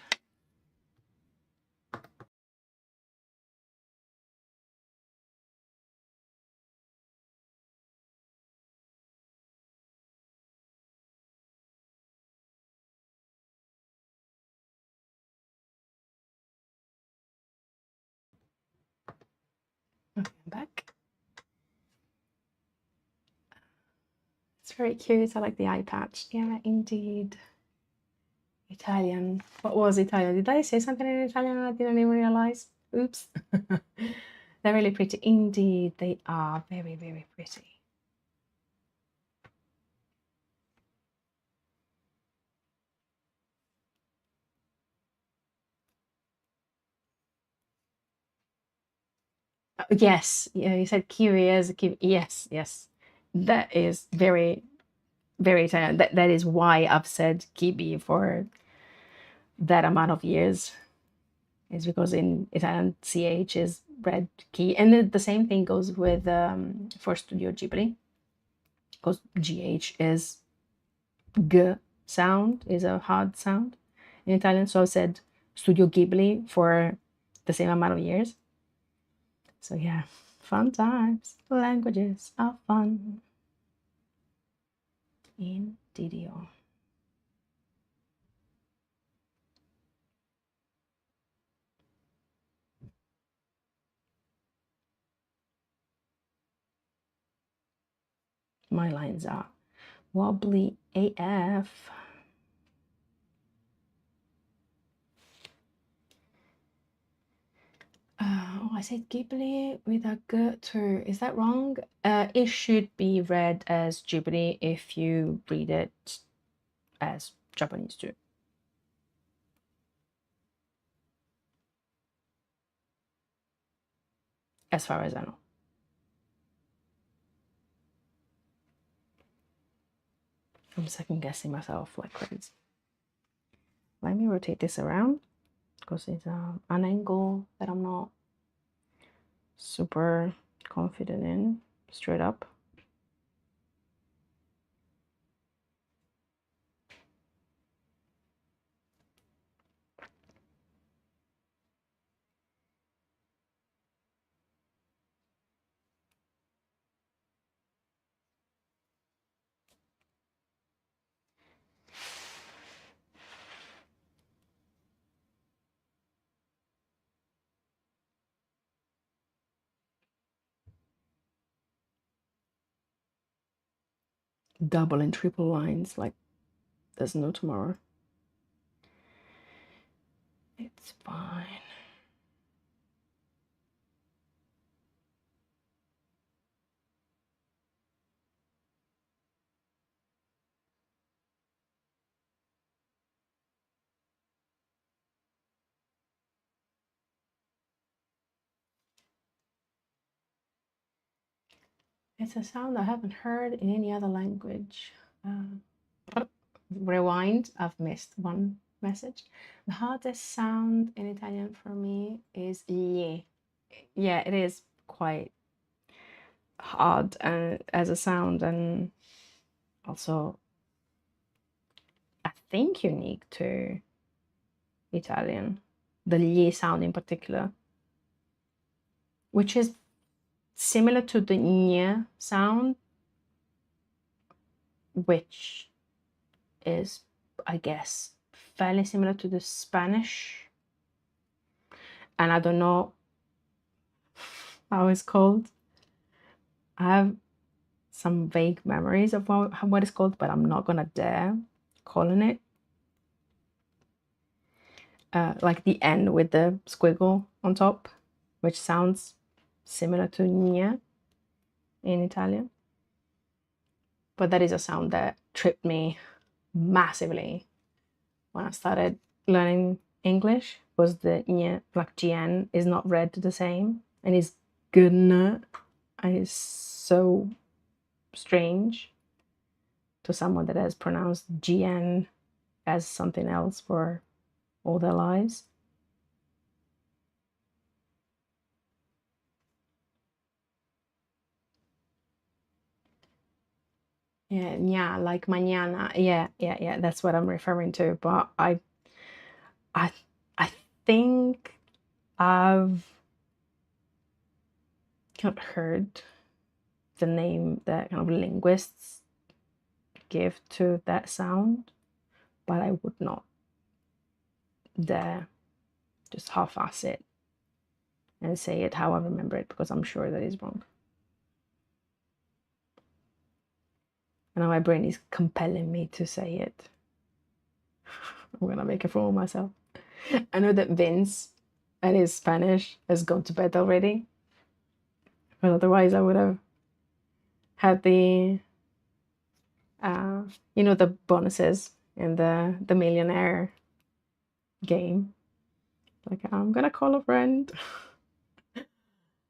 Speaker 1: Okay, I'm back. It's very cute. I like the eye patch. Yeah, indeed. Italian. What was Italian? Did I say something in Italian and I didn't even realize? Oops. They're really pretty. Indeed, they are very, very pretty. Yes, yeah, you said kiwi as a kiwi. Yes, yes. That is very, very Italian. That is why I've said kiwi for that amount of years. Is because in Italian ch is read ki, and the same thing goes with for Studio Ghibli, because gh is g sound, is a hard sound in Italian. So I said Studio Ghibli for the same amount of years. So yeah, fun times. Languages are fun. Indeed. My lines are wobbly AF. Oh, I said Ghibli with a G too. Is that wrong? It should be read as Ghibli if you read it as Japanese too. As far as I know. I'm second guessing myself like crazy. Let me rotate this around because it's an angle that I'm not super confident in. Straight up. Double and triple lines like there's no tomorrow. It's fine. It's a sound I haven't heard in any other language. Rewind, I've missed one message. The hardest sound in Italian for me is le. Yeah, it is quite hard as a sound, and also I think unique to Italian. The le sound in particular. which is similar to the ñ sound, which is, I guess, fairly similar to the Spanish. And I don't know how it's called. I have some vague memories of what it's called, but I'm not gonna dare calling it. Like the N with the squiggle on top, which sounds similar to ñ in Italian. But that is a sound that tripped me massively when I started learning English, was the ñ, like GN is not read the same, and it's gonna, and it's so strange to someone that has pronounced GN as something else for all their lives. Yeah, like mañana. Yeah, that's what I'm referring to. But I think I've kind of heard the name that kind of linguists give to that sound, but I would not dare just half-ass it and say it how I remember it, because I'm sure that is wrong. And now my brain is compelling me to say it. I'm gonna make a fool of myself. I know that Vince and his Spanish has gone to bed already, but otherwise I would have had the you know, the bonuses in the millionaire game. Like, I'm gonna call a friend.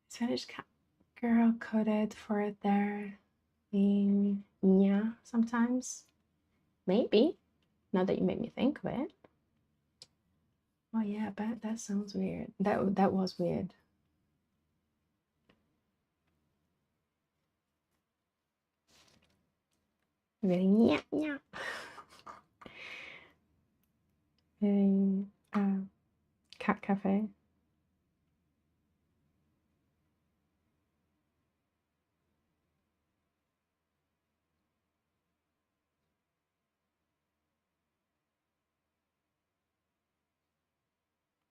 Speaker 1: Spanish girl coded for their ñ sometimes. Maybe. Now that you make me think of it. Oh yeah, but that sounds weird. That was weird. Very ñ. Very cat cafe.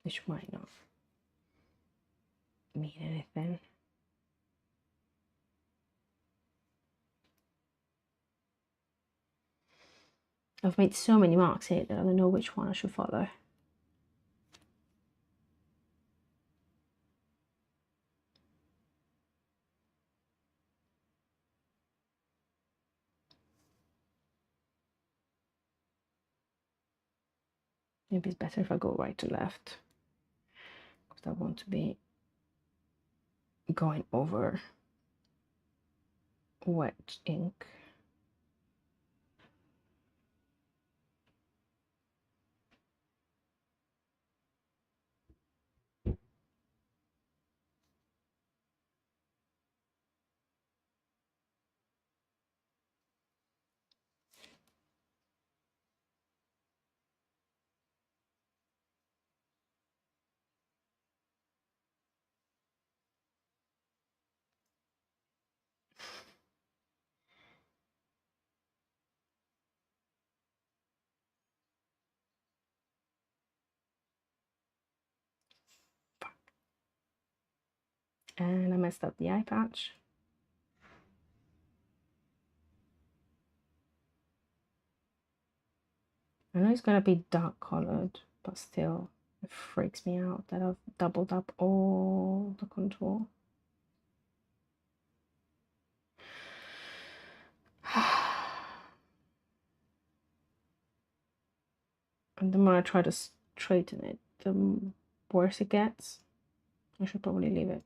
Speaker 1: Which might not mean anything. I've made so many marks here that I don't know which one I should follow. Maybe it's better if I go right to left, because I want to be going over wet ink. And I messed up the eye patch. I know it's gonna be dark colored, but still, it freaks me out that I've doubled up all the contour. And the more I try to straighten it, the worse it gets. I should probably leave it.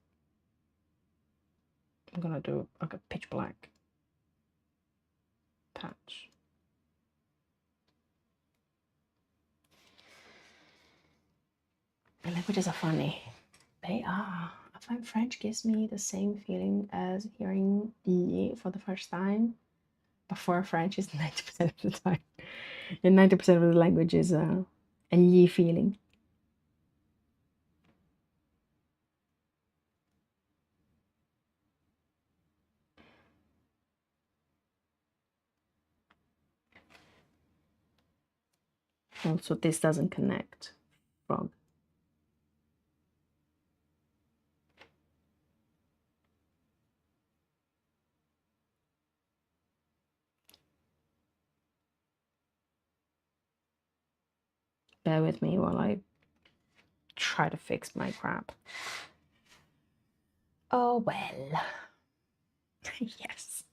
Speaker 1: I'm gonna do like a pitch black patch. And languages are funny. They are. I find French gives me the same feeling as hearing "y" for the first time. But for French, it's 90% of the time. And 90% of the language is a "y" feeling. Also, this doesn't connect. Frog. Bear with me while I try to fix my crap. Oh well. Yes.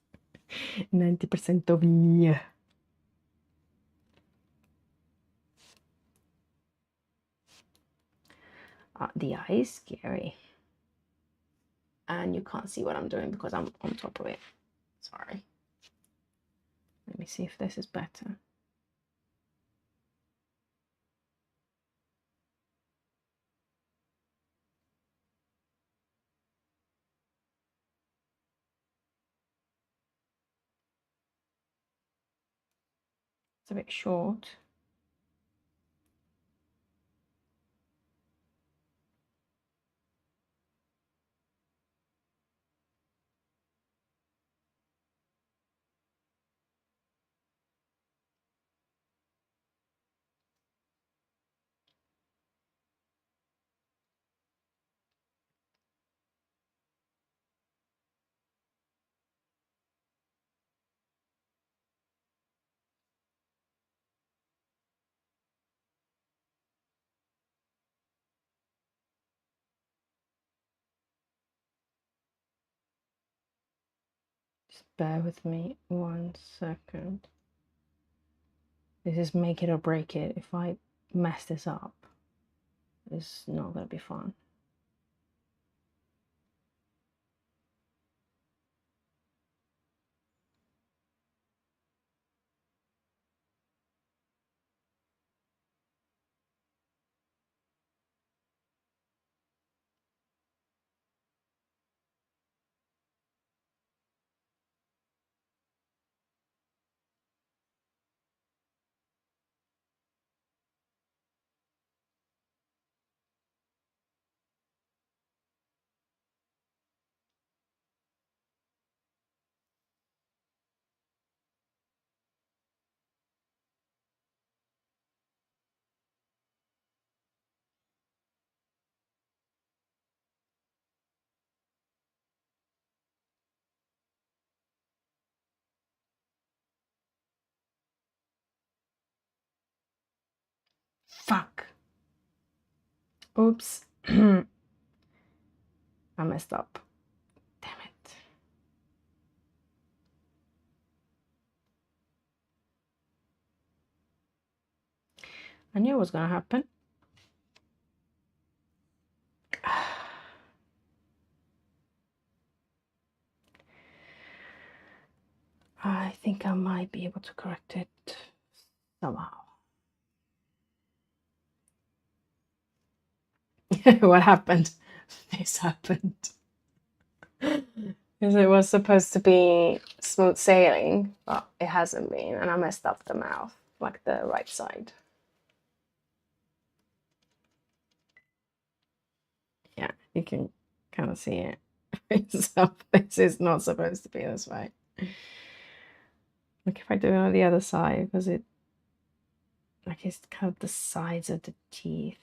Speaker 1: 90% of me. The eye is scary. And you can't see what I'm doing because I'm on top of it. Sorry. Let me see if this is better. It's a bit short. Just bear with me 1 second. This is make it or break it. If I mess this up, it's not going to be fun. Fuck. Oops. I messed up. Damn it. I knew it was going to happen. I think I might be able to correct it somehow. What happened? This happened. Because it was supposed to be smooth sailing, but it hasn't been, and I messed up the mouth, like the right side. Yeah, you can kind of see it. So this is not supposed to be this way. Look if I do it on the other side, because it, like, it's kind of the sides of the teeth.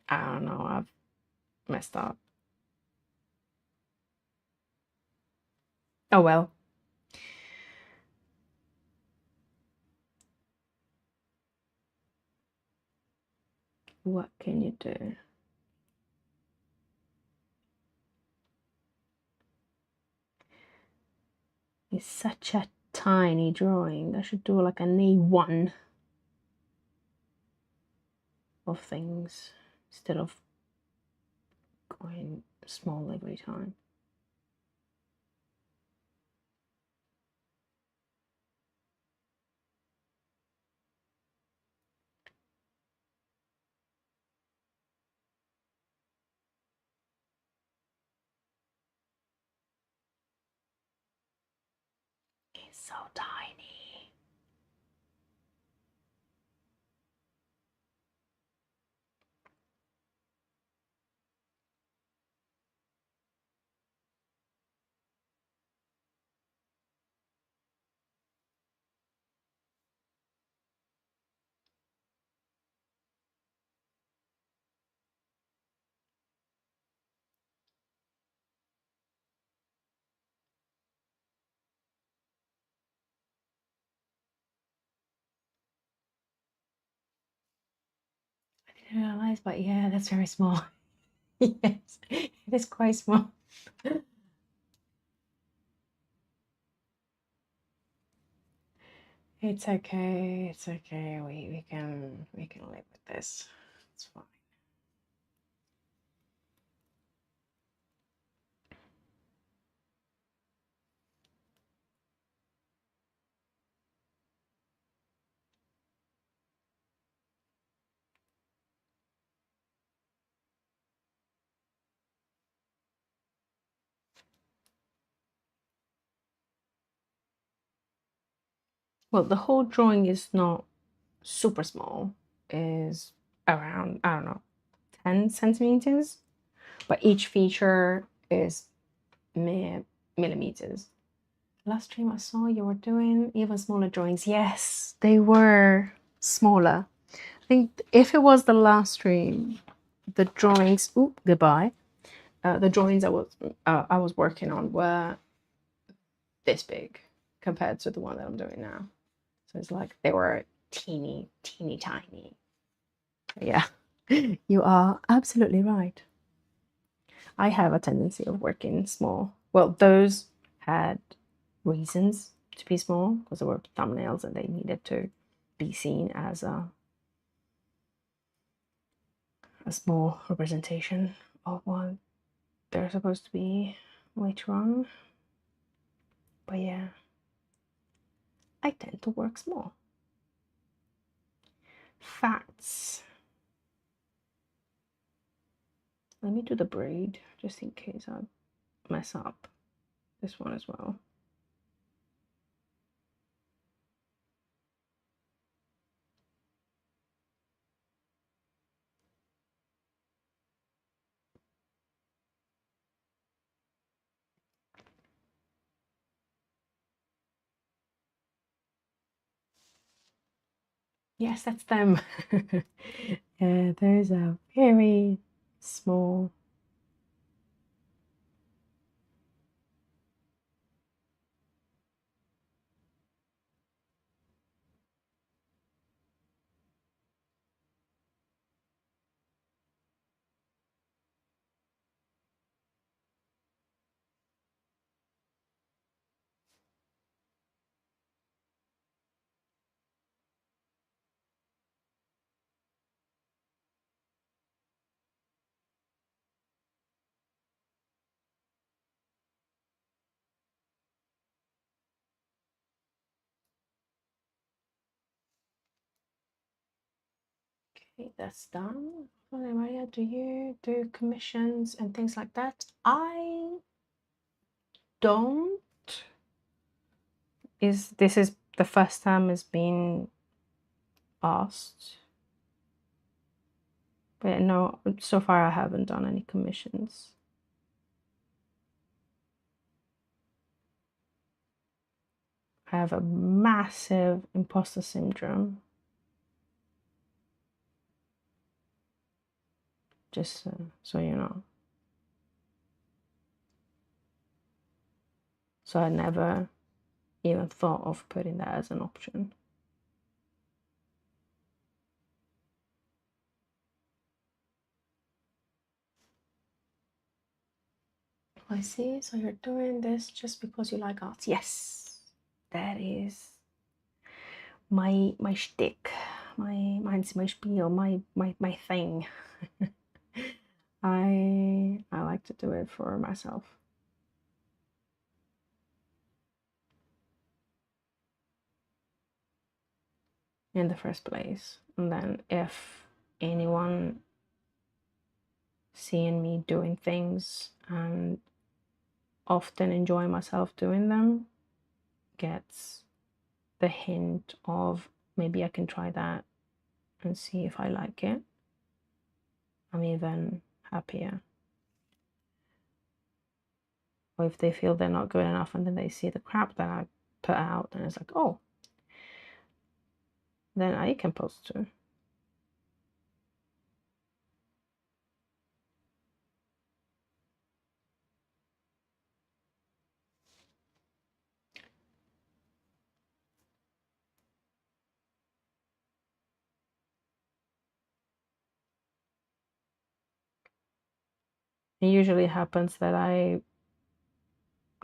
Speaker 1: I don't know, I've messed up. Oh well. What can you do? It's such a tiny drawing. I should do like an A1 of things instead of going small every time. It's so tiny. realize, but yeah, that's very small. Yes, it is quite small. It's okay. It's okay. We can live with this. It's fine. Well, the whole drawing is not super small. Is around, I don't know, 10 centimeters, but each feature is millimeters. Last stream I saw you were doing even smaller drawings. Yes, they were smaller. I think if it was the last stream, the drawings, oop, goodbye. The drawings I was working on were this big compared to the one that I'm doing now. So it's like they were teeny tiny. Yeah, you are absolutely right. I have a tendency of working small. Well, those had reasons to be small because they were thumbnails and they needed to be seen as a small representation of what they're supposed to be later on. But yeah, I tend to work small. Facts. Let me do the braid just in case I mess up this one as well. Yes, that's them. Yeah, those are very small. Okay, that's done. Maria, do you do commissions and things like that? I don't. This is the first time it's been asked. But no, so far I haven't done any commissions. I have a massive imposter syndrome. Just so you know. So I never even thought of putting that as an option. I see. So you're doing this just because you like art. Yes, that is my shtick, my spiel, my thing. I like to do it for myself. In the first place, and then if anyone seeing me doing things and often enjoy myself doing them gets the hint of maybe I can try that and see if I like it, I'm even happier. Or if they feel they're not good enough and then they see the crap that I put out and it's like, oh, then I can post too. it usually happens that I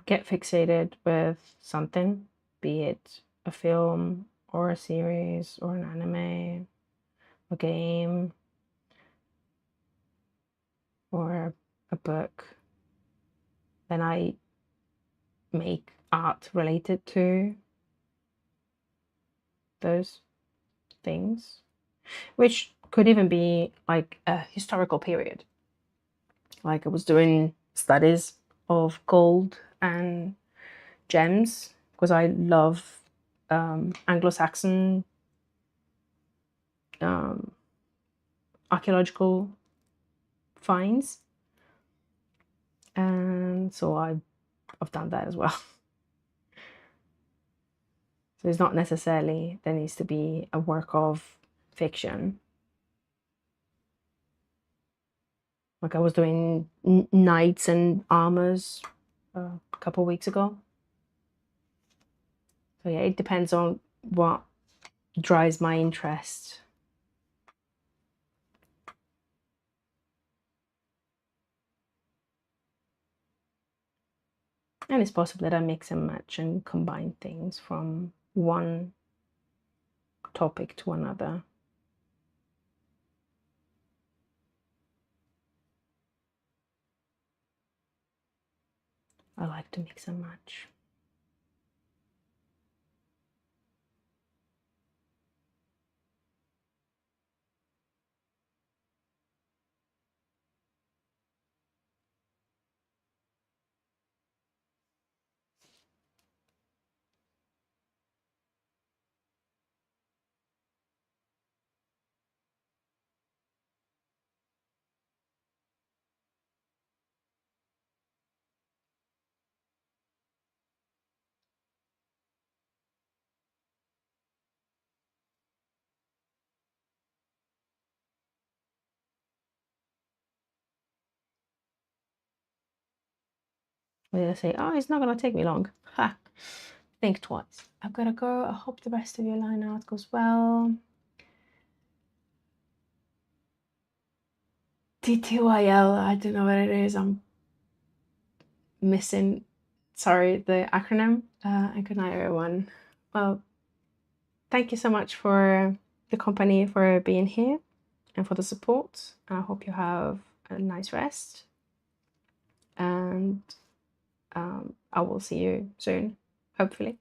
Speaker 1: get fixated with something, be it a film or a series or an anime, a game, or a book. Then I make art related to those things, which could even be like a historical period. Like I was doing studies of gold and gems because I love Anglo-Saxon archaeological finds, and so I've done that as well. So it's not necessarily there needs to be a work of fiction. Like I was doing knights and armors a couple of weeks ago. So yeah, it depends on what drives my interest. And it's possible that I mix and match and combine things from one topic to another. I like to mix and match. They say, oh, it's not going to take me long. Ha! Think twice. I've got to go. I hope the rest of your line art goes well. TTYL, I don't know what it is. I'm missing, sorry, the acronym. And good night, everyone. Well, thank you so much for the company, for being here, and for the support. I hope you have a nice rest. And I will see you soon, hopefully.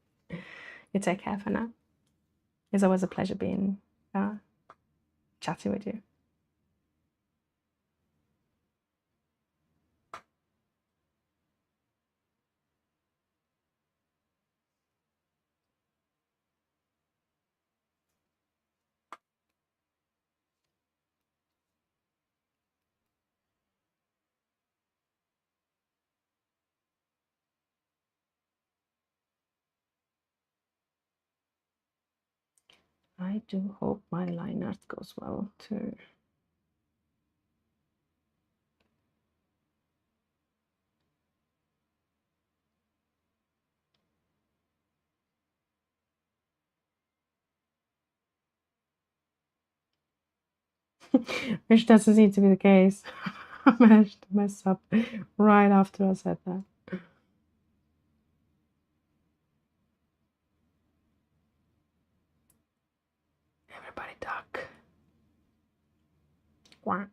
Speaker 1: You take care for now. It's always a pleasure being chatting with you. I do hope my line art goes well too. Which doesn't seem to be the case. I managed to mess up right after I said that. Everybody duck. Quack.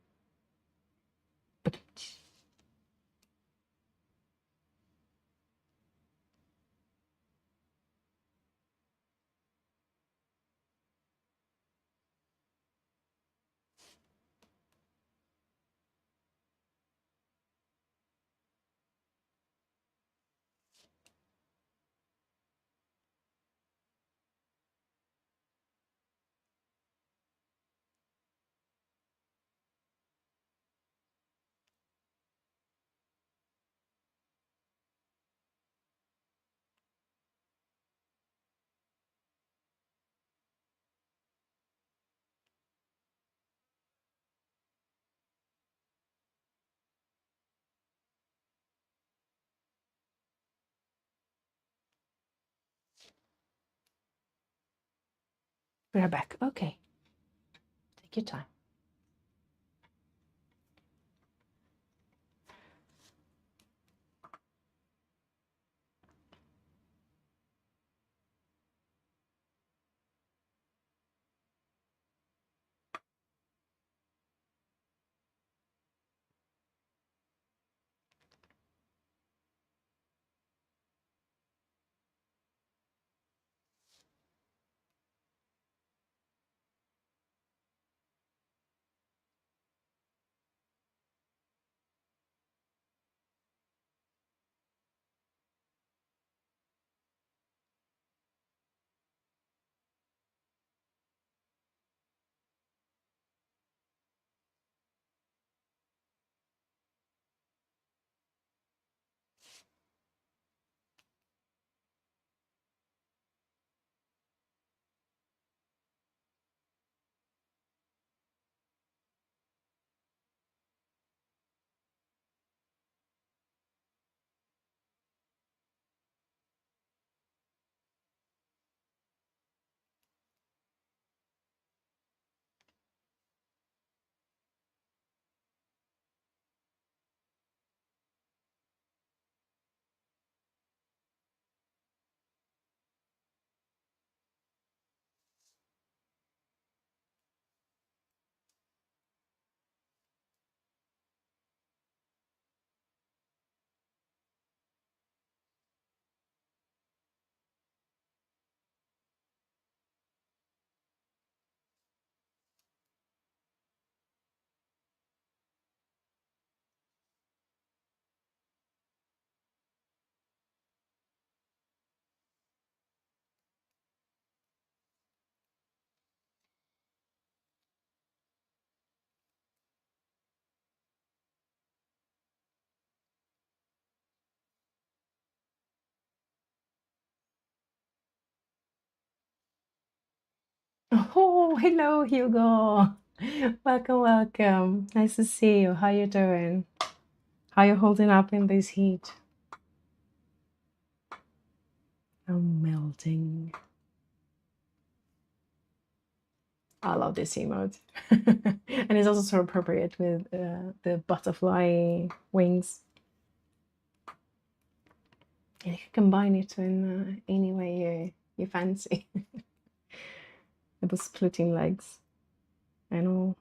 Speaker 1: We're back. Okay. Take your time. Oh, hello, Hugo. Welcome, welcome. Nice to see you. How you doing? How you holding up in this heat? I'm melting. I love this emote. And it's also so appropriate with the butterfly wings. And you can combine it in any way you fancy. The splitting legs and all.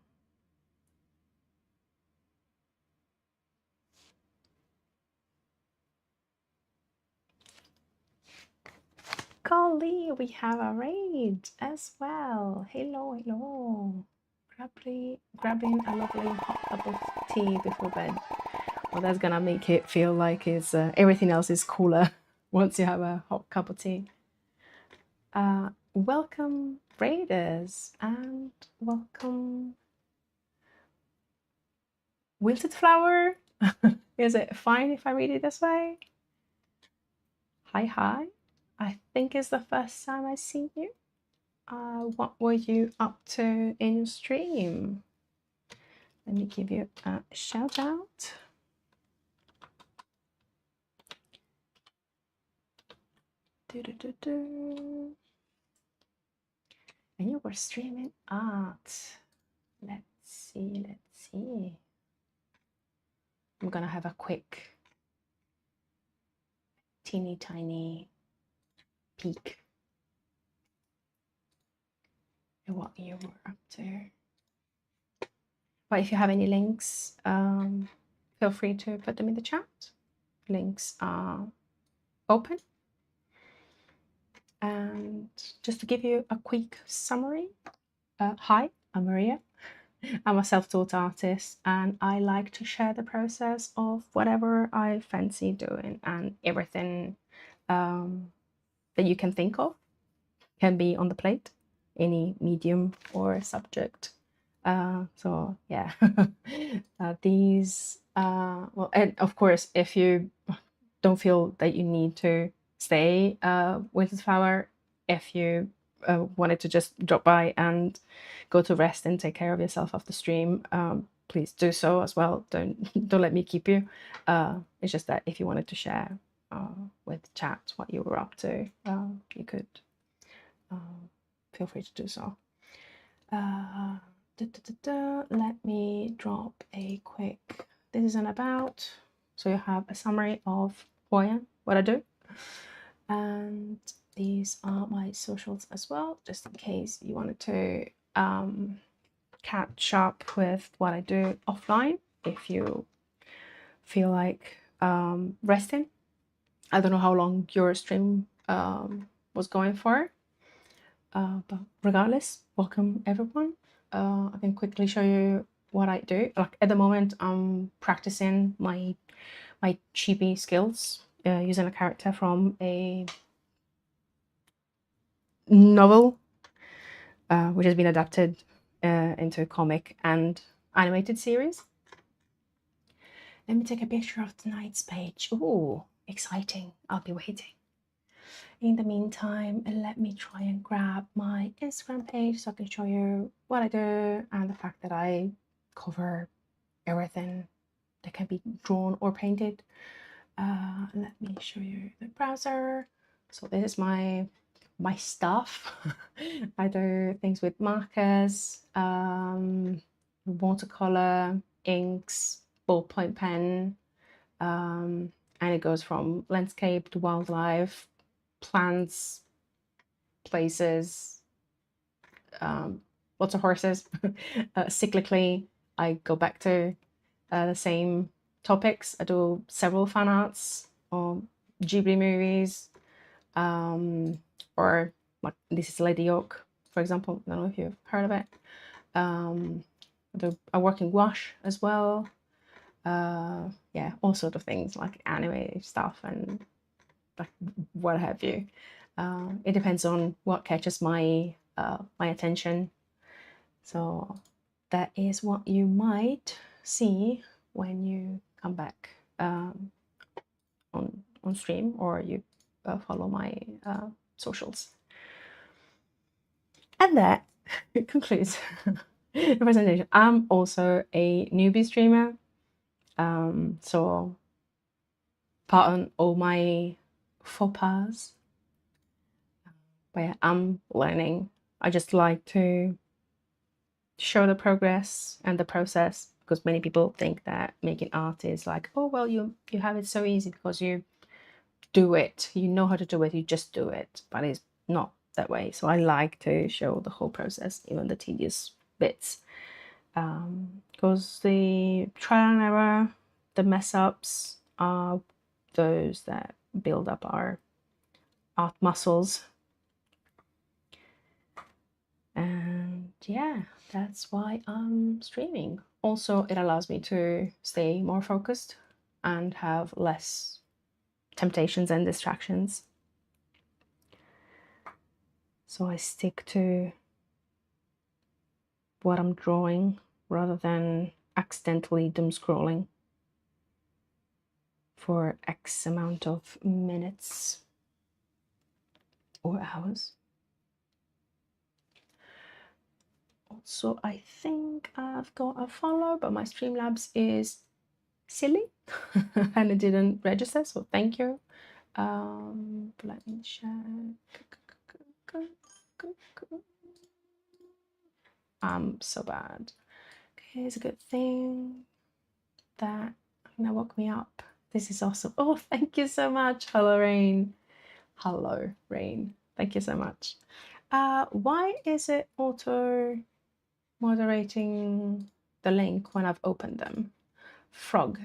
Speaker 1: Collie, we have a raid as well. Hello, hello. Grabbing a lovely hot cup of tea before bed. Well, that's gonna make it feel like it's everything else is cooler once you have a hot cup of tea. Welcome, raiders, and welcome, wilted flower. Is it fine if I read it this way? Hi, hi. I think it's the first time I see you. What were you up to in your stream? Let me give you a shout out. And you were streaming art. Let's see, let's see. I'm gonna have a quick, teeny tiny peek at what you were up to. But if you have any links, feel free to put them in the chat. Links are open. And just to give you a quick summary, hi, I'm Maria. I'm a self-taught artist and I like to share the process of whatever I fancy doing, and everything that you can think of can be on the plate, any medium or subject. So yeah, these, well, and of course, if you don't feel that you need to stay with the flower, if you wanted to just drop by and go to rest and take care of yourself after stream, please do so as well. Don't let me keep you. It's just that if you wanted to share with chat what you were up to, you could feel free to do so. Let me drop a quick, this is an about, so you have a summary of who I am, what I do, and these are my socials as well, just in case you wanted to catch up with what I do offline if you feel like resting. I don't know how long your stream was going for, but regardless, welcome everyone. I can quickly show you what I do. Like at the moment, I'm practicing my chibi skills using a character from a novel, which has been adapted into a comic and animated series. Let me take a picture of tonight's page. Ooh, exciting. I'll be waiting. In the meantime, let me try and grab my Instagram page so I can show you what I do and the fact that I cover everything that can be drawn or painted. Let me show you the browser. So this is my stuff. I do things with markers, watercolor, inks, ballpoint pen, and it goes from landscape to wildlife, plants, places, lots of horses. Cyclically, I go back to the same topics. I do several fan arts or Ghibli movies, or like this is Lady York, for example. I don't know if you've heard of it. I work in gouache as well. Yeah, all sort of things like anime stuff and like what have you. It depends on what catches my my attention. So that is what you might see when you come back on stream, or you follow my socials. And that it concludes the presentation. I'm also a newbie streamer, so pardon all my faux pas, but yeah, I'm learning. I just like to show the progress and the process, because many people think that making art is like, oh well, you have it so easy because you do it, you know how to do it, you just do it, but it's not that way. So I like to show the whole process, even the tedious bits, because the trial and error, the mess ups, are those that build up our art muscles. And yeah, that's why I'm streaming. Also, it allows me to stay more focused and have less temptations and distractions. So I stick to what I'm drawing rather than accidentally doom scrolling for X amount of minutes or hours. Also, I think I've got a follow, but my Streamlabs is silly and it didn't register, so thank you. Let me check. I'm so bad. Okay, it's a good thing that now woke me up. This is awesome. Oh, thank you so much. Hello, Rain. Hello, Rain. Thank you so much. Why is it auto moderating the link when I've opened them? Frog.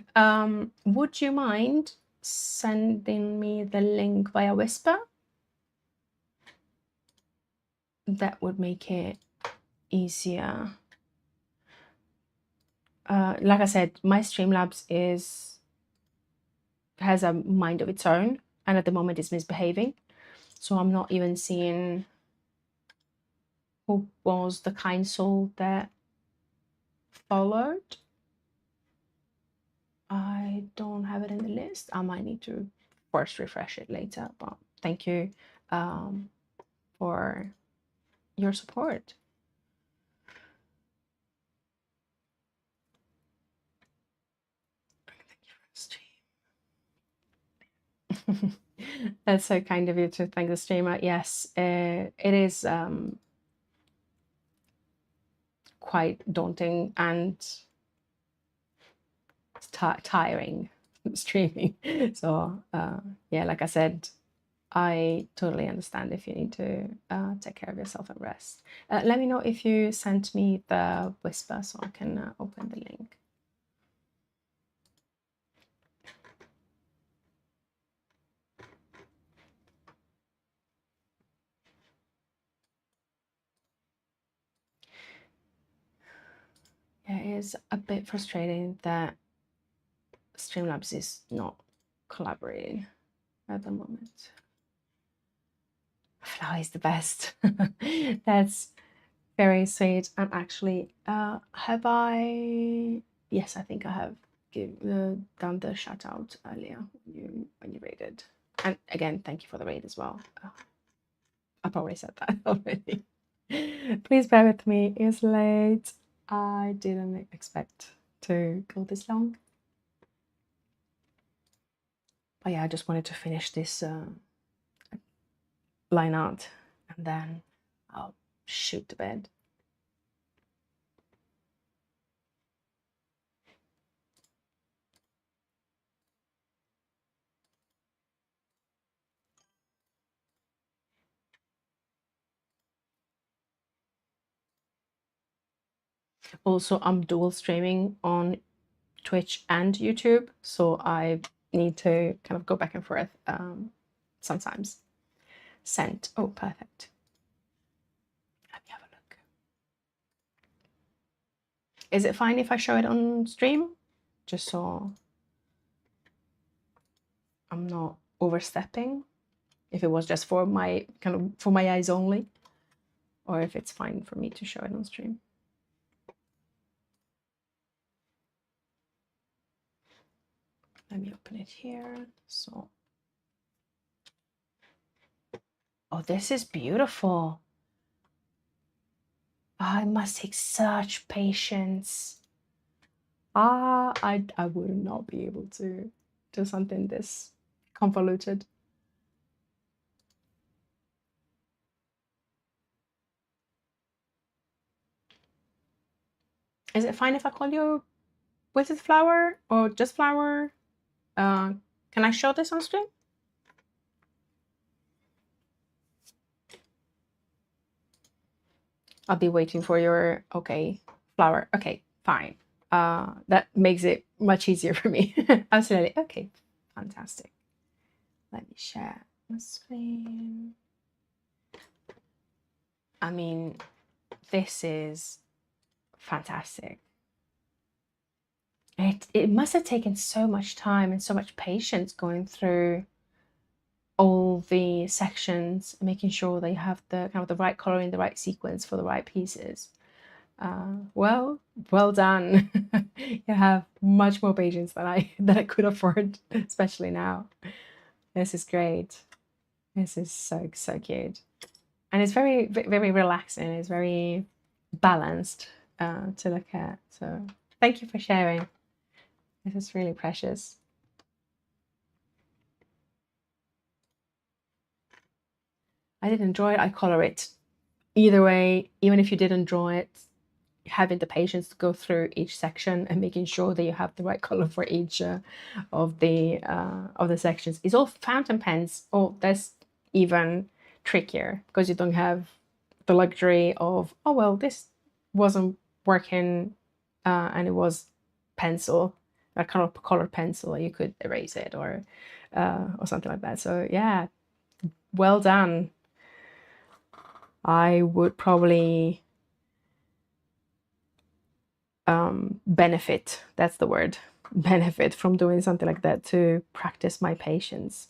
Speaker 1: Would you mind sending me the link via Whisper? That would make it easier. Like I said, my Streamlabs has a mind of its own, and at the moment it's misbehaving. So I'm not even seeing who was the kind soul that followed. I don't have it in the list. I might need to first refresh it later, but thank you for your support. That's so kind of you to thank the streamer. Yes, it is quite daunting and tiring streaming. So yeah, like I said, I totally understand if you need to take care of yourself and rest. Let me know if you sent me the Whisper so I can open the link. Yeah, it is a bit frustrating that Streamlabs is not collaborating at the moment. Flower is the best. That's very sweet. And actually, have I? Yes, I think I have done the shout out earlier when you raided. And again, thank you for the raid as well. I probably said that already. Please bear with me. It's late. I didn't expect to go this long. But yeah, I just wanted to finish this line art and then I'll shoot to bed. Also, I'm dual streaming on Twitch and YouTube, so I need to kind of go back and forth sometimes. Sent. Oh, perfect. Let me have a look. Is it fine if I show it on stream? Just so I'm not overstepping. If it was just for my for my eyes only, or if it's fine for me to show it on stream. Let me open it here. So, oh, this is beautiful. it must take such patience. I would not be able to do something this convoluted. Is it fine if I call you Wilted Flower or just Flower? Can I show this on screen? I'll be waiting for your okay, Flower. Okay, fine. That makes it much easier for me. Absolutely. Okay, fantastic. Let me share my screen. I mean, this is fantastic. It must have taken so much time and so much patience going through all the sections, making sure they have the kind of the right color in the right sequence for the right pieces. Well done. You have much more patience than I could afford, especially now. This is great. This is so cute, and it's very relaxing. It's very balanced to look at. So thank you for sharing. This is really precious. I did enjoy it. I color it either way. Even if you didn't draw it, having the patience to go through each section and making sure that you have the right color for each of the sections. It's all fountain pens. Oh, that's even trickier because you don't have the luxury of, oh well, this wasn't working and it was pencil, a kind of colored pencil, you could erase it or something like that. So yeah, well done. I would probably benefit, that's the word, benefit from doing something like that to practice my patience.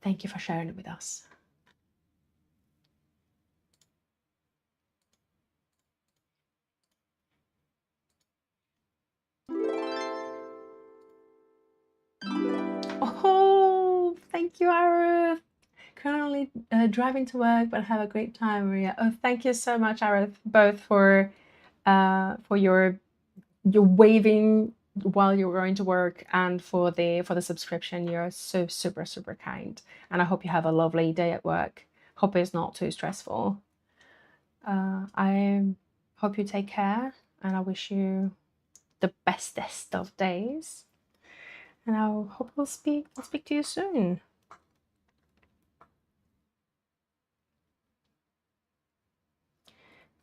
Speaker 1: Thank you for sharing it with us. Oh, thank you, Arif. Currently driving to work, but have a great time, Maria. Oh, thank you so much, Arif, both for your waving while you're going to work and for the subscription. You're so super kind, and I hope you have a lovely day at work. Hope it's not too stressful. I hope you take care, and I wish you the bestest of days. And I hope I'll speak to you soon.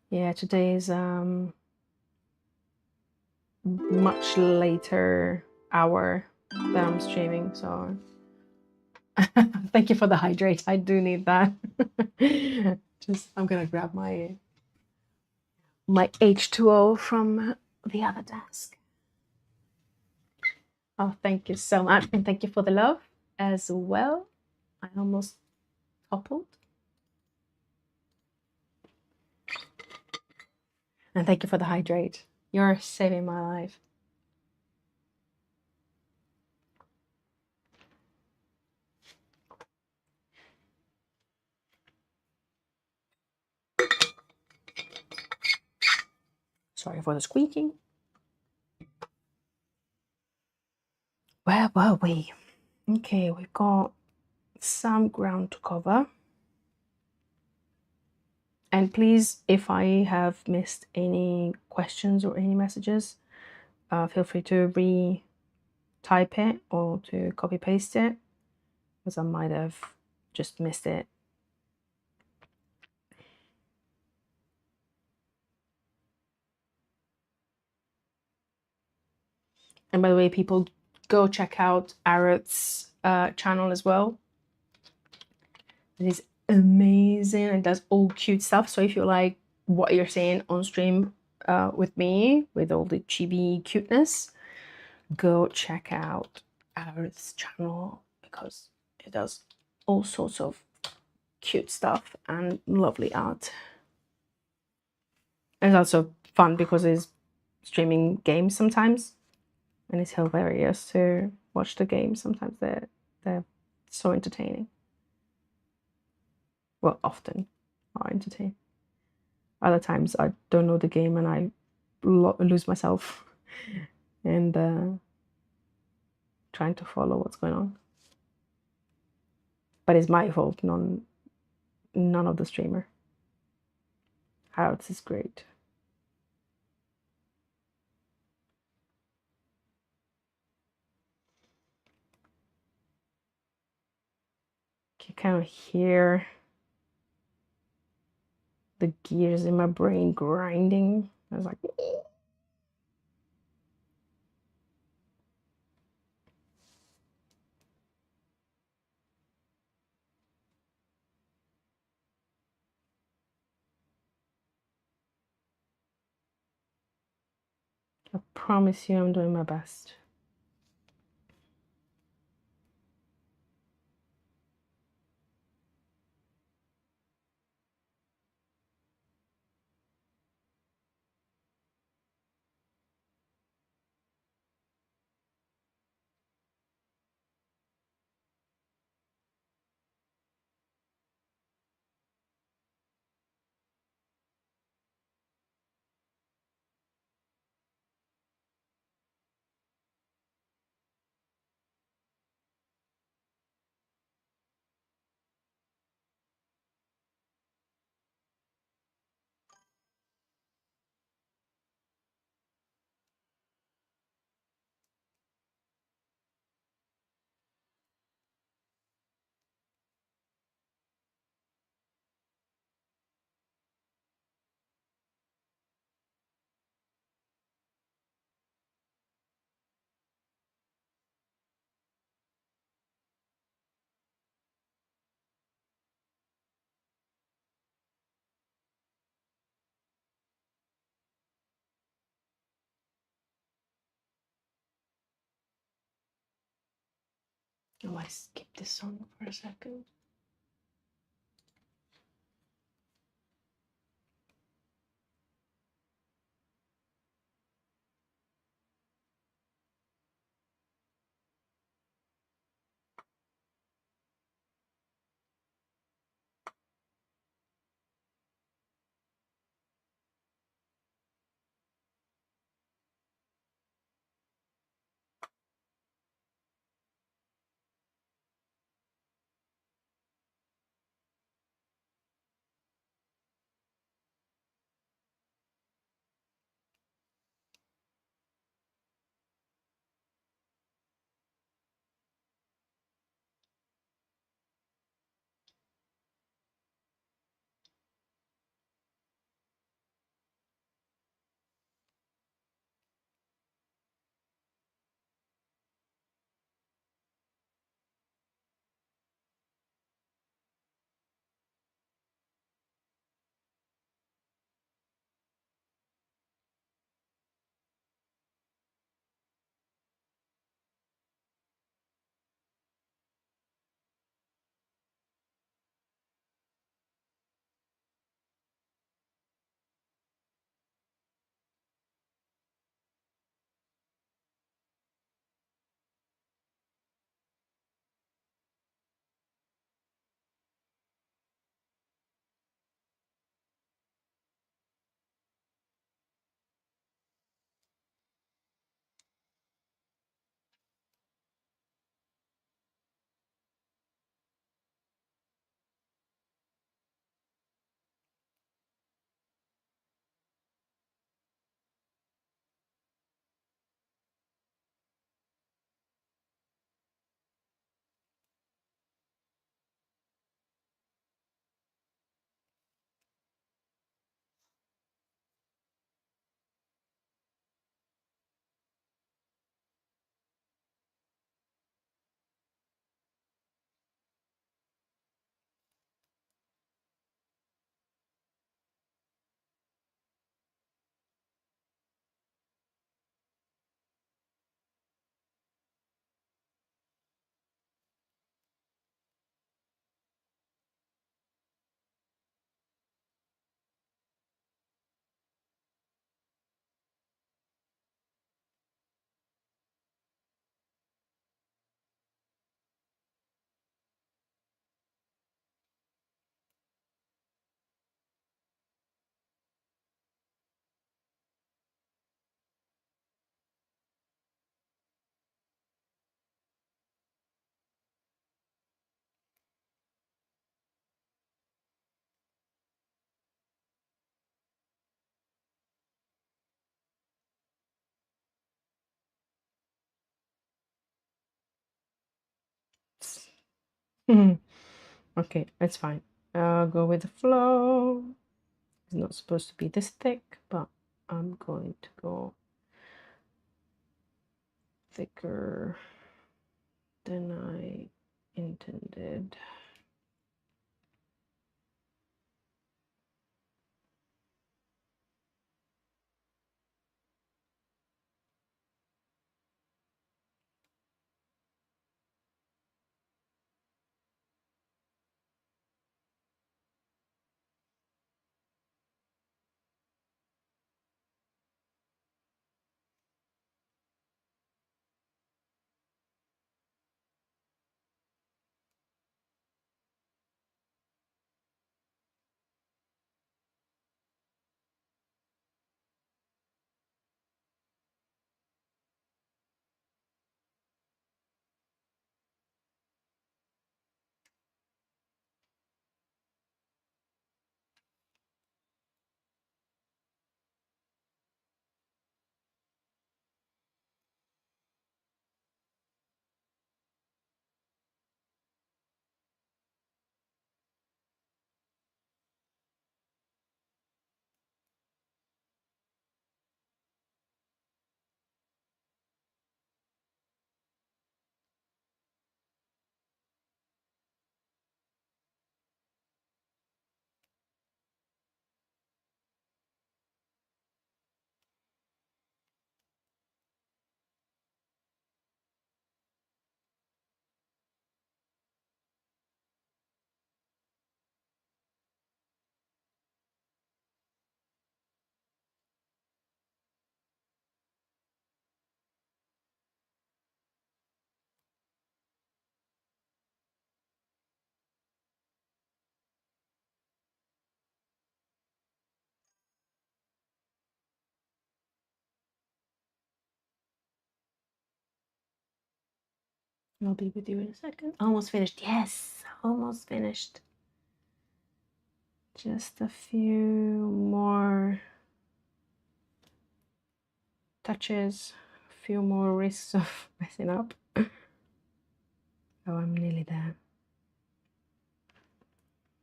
Speaker 1: Yeah, today is much later hour that I'm streaming, so thank you for the hydrate. I do need that. Just I'm gonna grab my H2O from the other desk. Oh, thank you so much, and thank you for the love as well. I almost toppled. And thank you for the hydrate. You're saving my life. Sorry for the squeaking. Where were we? Okay, we've got some ground to cover. And please, if I have missed any questions or any messages, feel free to re-type it or to copy paste it, because I might have just missed it. And by the way, people, go check out Arut's channel as well. It is amazing and does all cute stuff. So if you like what you're seeing on stream with me, with all the chibi cuteness, go check out Arut's channel, because it does all sorts of cute stuff and lovely art. And it's also fun because it's streaming games sometimes, and it's hilarious to watch the games. Sometimes they're so entertaining. Well, often are entertaining. Other times I don't know the game and I lose myself and trying to follow what's going on. But it's my fault, none of the streamer. Hearts is great. You kind of hear the gears in my brain grinding. I was like, I promise you I'm doing my best. I might skip this song for a second. Okay, it's fine. I'll go with the flow. It's not supposed to be this thick, but I'm going to go thicker than I intended. I'll be with you in a second. Almost finished. Yes, almost finished. Just a few more touches, a few more risks of messing up. Oh, I'm nearly there.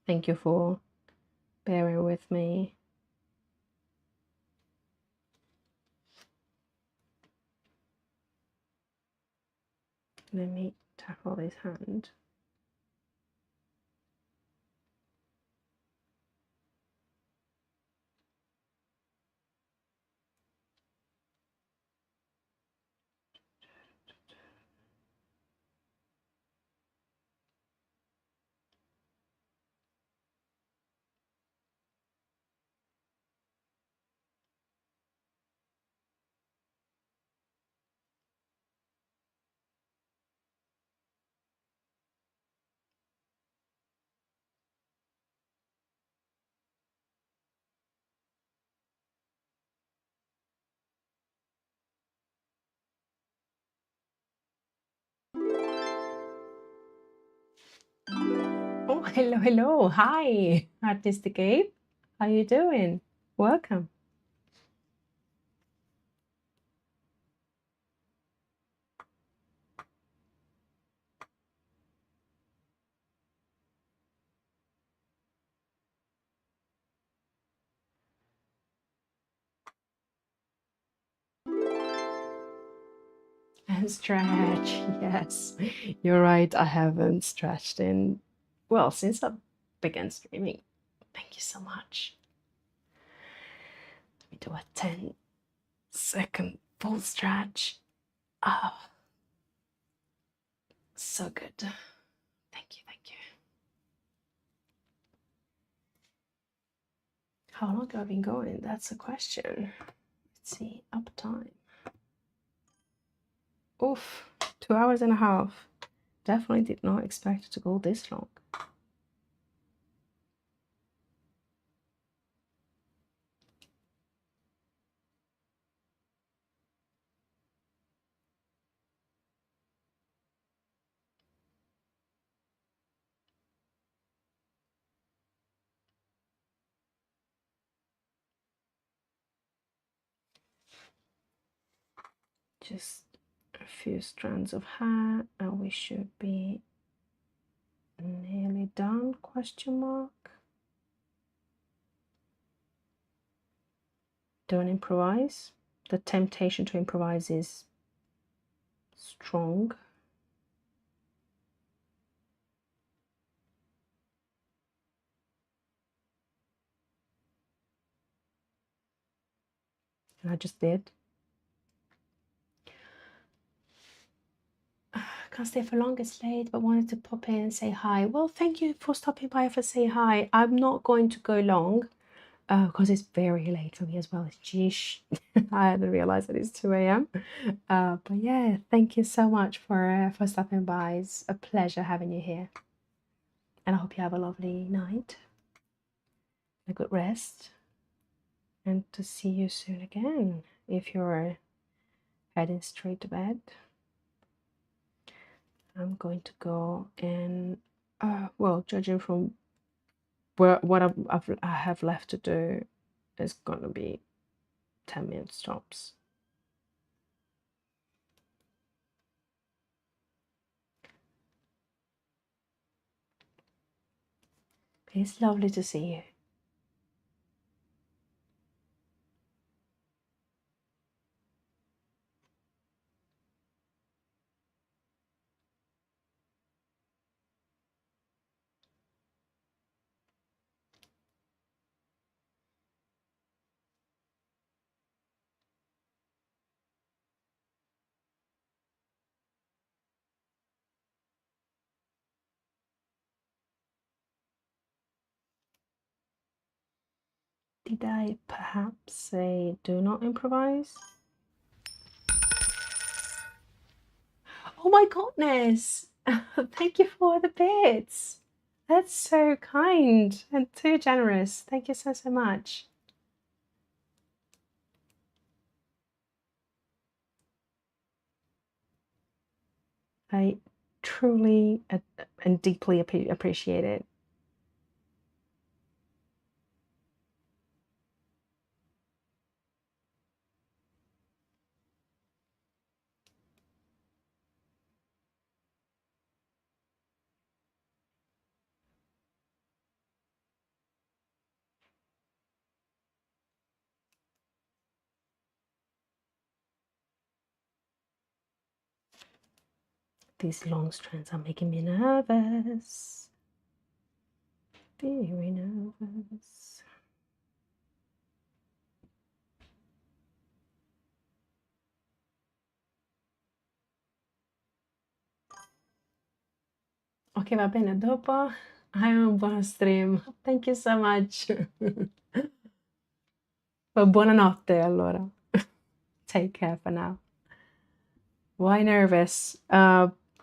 Speaker 1: Thank you for bearing with me. Let me tackle this hand. Oh, hello, hello. Hi, Artistic Ape. How you doing? Welcome. And stretch. Yes, you're right. I haven't stretched in, well, since I began streaming. Thank you so much. Let me do a 10-second full stretch. Ah, so good. Thank you, thank you. How long have I been going? That's a question. Let's see, uptime. Oof, 2 hours and a half. Definitely did not expect it to go this long. Just a few strands of hair and we should be Nearly done, question mark. Don't improvise. The temptation to improvise is strong. And I just did. Can't stay for long, it's late, but wanted to pop in and say hi. Well, thank you for stopping by for say hi. I'm not going to go long because it's very late for me as well. It's geesh. I hadn't realized that it's 2 a.m. But yeah, thank you so much for stopping by. It's a pleasure having you here. And I hope you have a lovely night, a good rest, and to see you soon again if you're heading straight to bed. I'm going to go and, well, judging from what I have left to do, is going to be 10 minutes tops. It's lovely to see you. Did I perhaps say do not improvise? Oh my goodness! Thank you for the bits. That's so kind and too generous. Thank you so much. I truly and deeply appreciate it. These long strands are making me nervous. Very nervous. Ok, va bene, dopo hai un buon stream. Thank you so much. Buonanotte allora. Take care for now. Why nervous?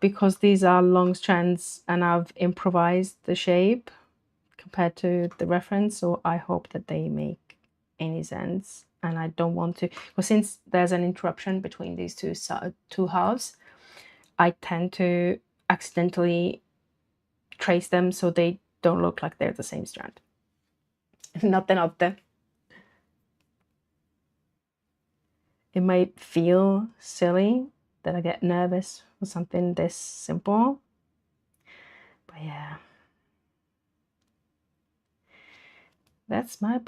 Speaker 1: Because these are long strands and I've improvised the shape compared to the reference, so I hope that they make any sense. And I don't want to, because since there's an interruption between these two halves, I tend to accidentally trace them so they don't look like they're the same strand. Notte. It might feel silly that I get nervous for something this simple, but yeah, that's my brain.